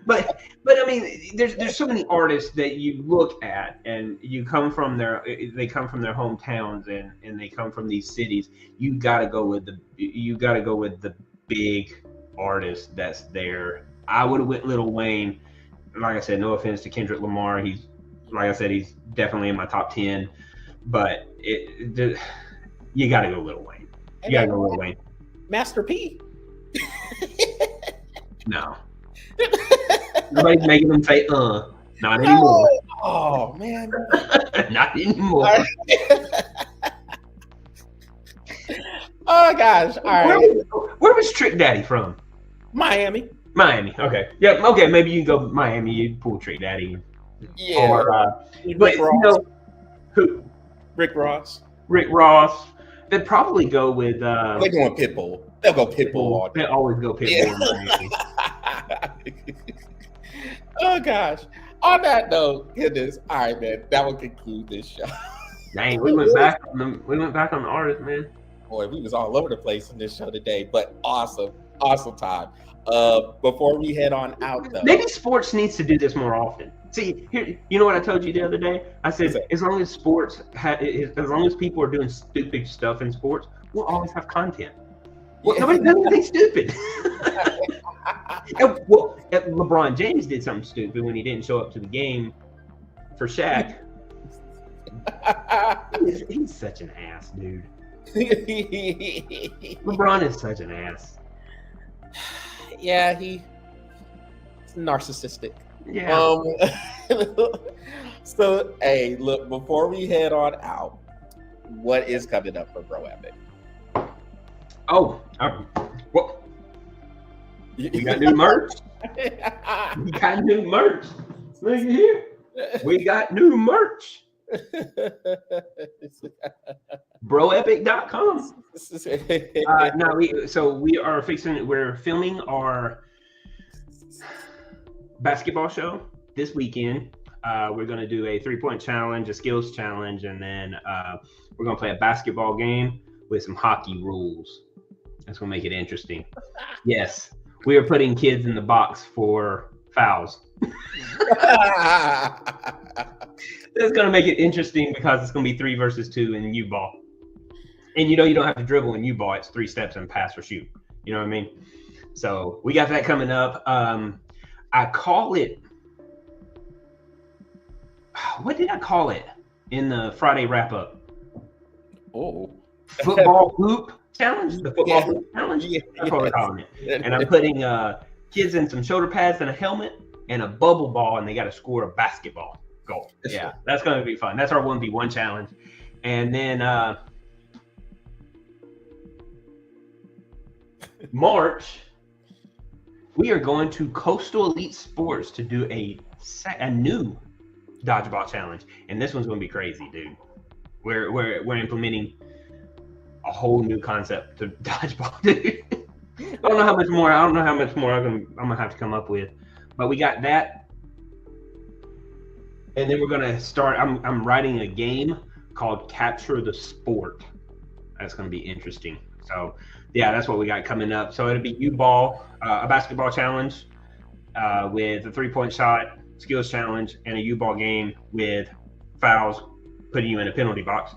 But I mean, there's so many artists that you look at, and they come from their hometowns, and they come from these cities. You gotta go with the big artist that's there. I would have went Lil Wayne. Like I said, no offense to Kendrick Lamar. He's definitely in my top 10. But you gotta go Lil Wayne. You gotta go Lil Wayne. Master P. No. Nobody's making them say, not anymore. Oh, man. Not anymore. Oh, gosh. All right. Where was Trick Daddy from? Miami. Okay. Yeah. Okay. Maybe you go Miami. You pull Trick Daddy. Yeah. Or, but Ross. Who? Rick Ross. They'd probably go with. They're going Pitbull. They'll go Pitbull. They always go Pitbull. Yeah. Oh gosh. On that note, goodness. All right, man. That will conclude this show. Dang, we went back on the artist, man. Boy, we was all over the place in this show today, but awesome time. Before we head on out, though, maybe sports needs to do this more often. See, here, you know what I told you the other day? I said, as long as people are doing stupid stuff in sports, we'll always have content. Well, nobody does anything stupid. Well, LeBron James did something stupid when he didn't show up to the game for Shaq. He's such an ass, dude. LeBron is such an ass. Yeah, he's narcissistic. Yeah. So, hey, look, before we head on out, what is coming up for Bro Epic? Oh, well, we got new merch. Look at here. We got new merch. Broepic.com. We're filming our basketball show this weekend. We're going to do a 3-point challenge, a skills challenge, and then we're going to play a basketball game with some hockey rules. That's going to make it interesting. Yes, we are putting kids in the box for fouls. That's going to make it interesting because it's going to be 3 versus 2 in U-ball. And you don't have to dribble in U-ball. It's 3 steps and pass or shoot. You know what I mean? So we got that coming up. I call it, what did I call it in the Friday wrap-up? Oh. Football hoop challenge? The football hoop challenge? Yeah. That's what we're calling it. And I'm putting kids in some shoulder pads and a helmet and a bubble ball, and they got to score a basketball goal. Yeah, that's going to be fun. That's our 1v1 challenge. And then March, we are going to Coastal Elite Sports to do a new dodgeball challenge, and this one's going to be crazy, dude. We're implementing a whole new concept to dodgeball, dude. I don't know how much more I'm gonna have to come up with, but we got that, and then we're gonna start. I'm writing a game called Capture the Sport. That's gonna be interesting. So yeah, that's what we got coming up. So it'll be U-ball, a basketball challenge with a 3-point shot, skills challenge, and a U-ball game with fouls, putting you in a penalty box,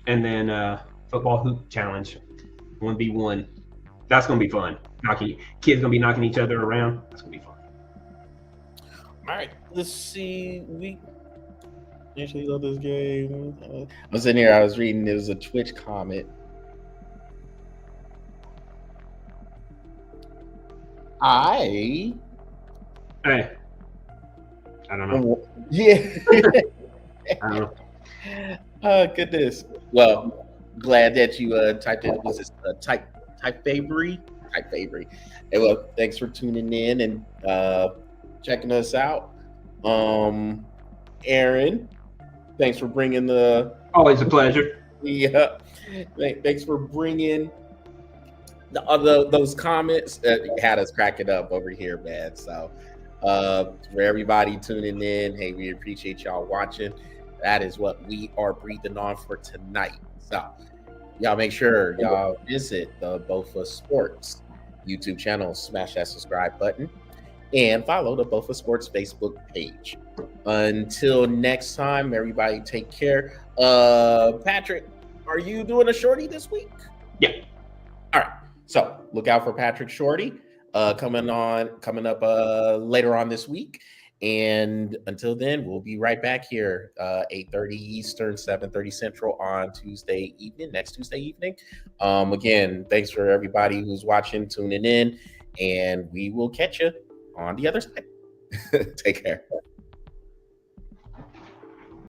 and then football hoop challenge, 1v1. That's gonna be fun. Kids gonna be knocking each other around. That's gonna be fun. All right, let's see. We actually love this game. I was in here. I was reading. There was a Twitch comment. I Hey, I don't know. Yeah. I don't know. Oh goodness. Well, glad that you typed in. Was this type favorite? Type favorite. And well, thanks for tuning in and checking us out. Aaron, thanks for bringing Always a pleasure. thanks for bringing those comments that had us cracking up over here, man. So for everybody tuning in, hey, we appreciate y'all watching. That is what we are breathing on for tonight. So y'all make sure y'all visit the BOFA Sports YouTube channel, smash that subscribe button, and follow the BOFA Sports Facebook page. Until next time, everybody take care. Patrick, are you doing a shorty this week? Yeah. All right. So look out for Patrick Shorty coming up later on this week. And until then, we'll be right back here, 8:30 Eastern, 7:30 Central on next Tuesday evening. Again, thanks for everybody who's watching, tuning in, and we will catch you on the other side. Take care.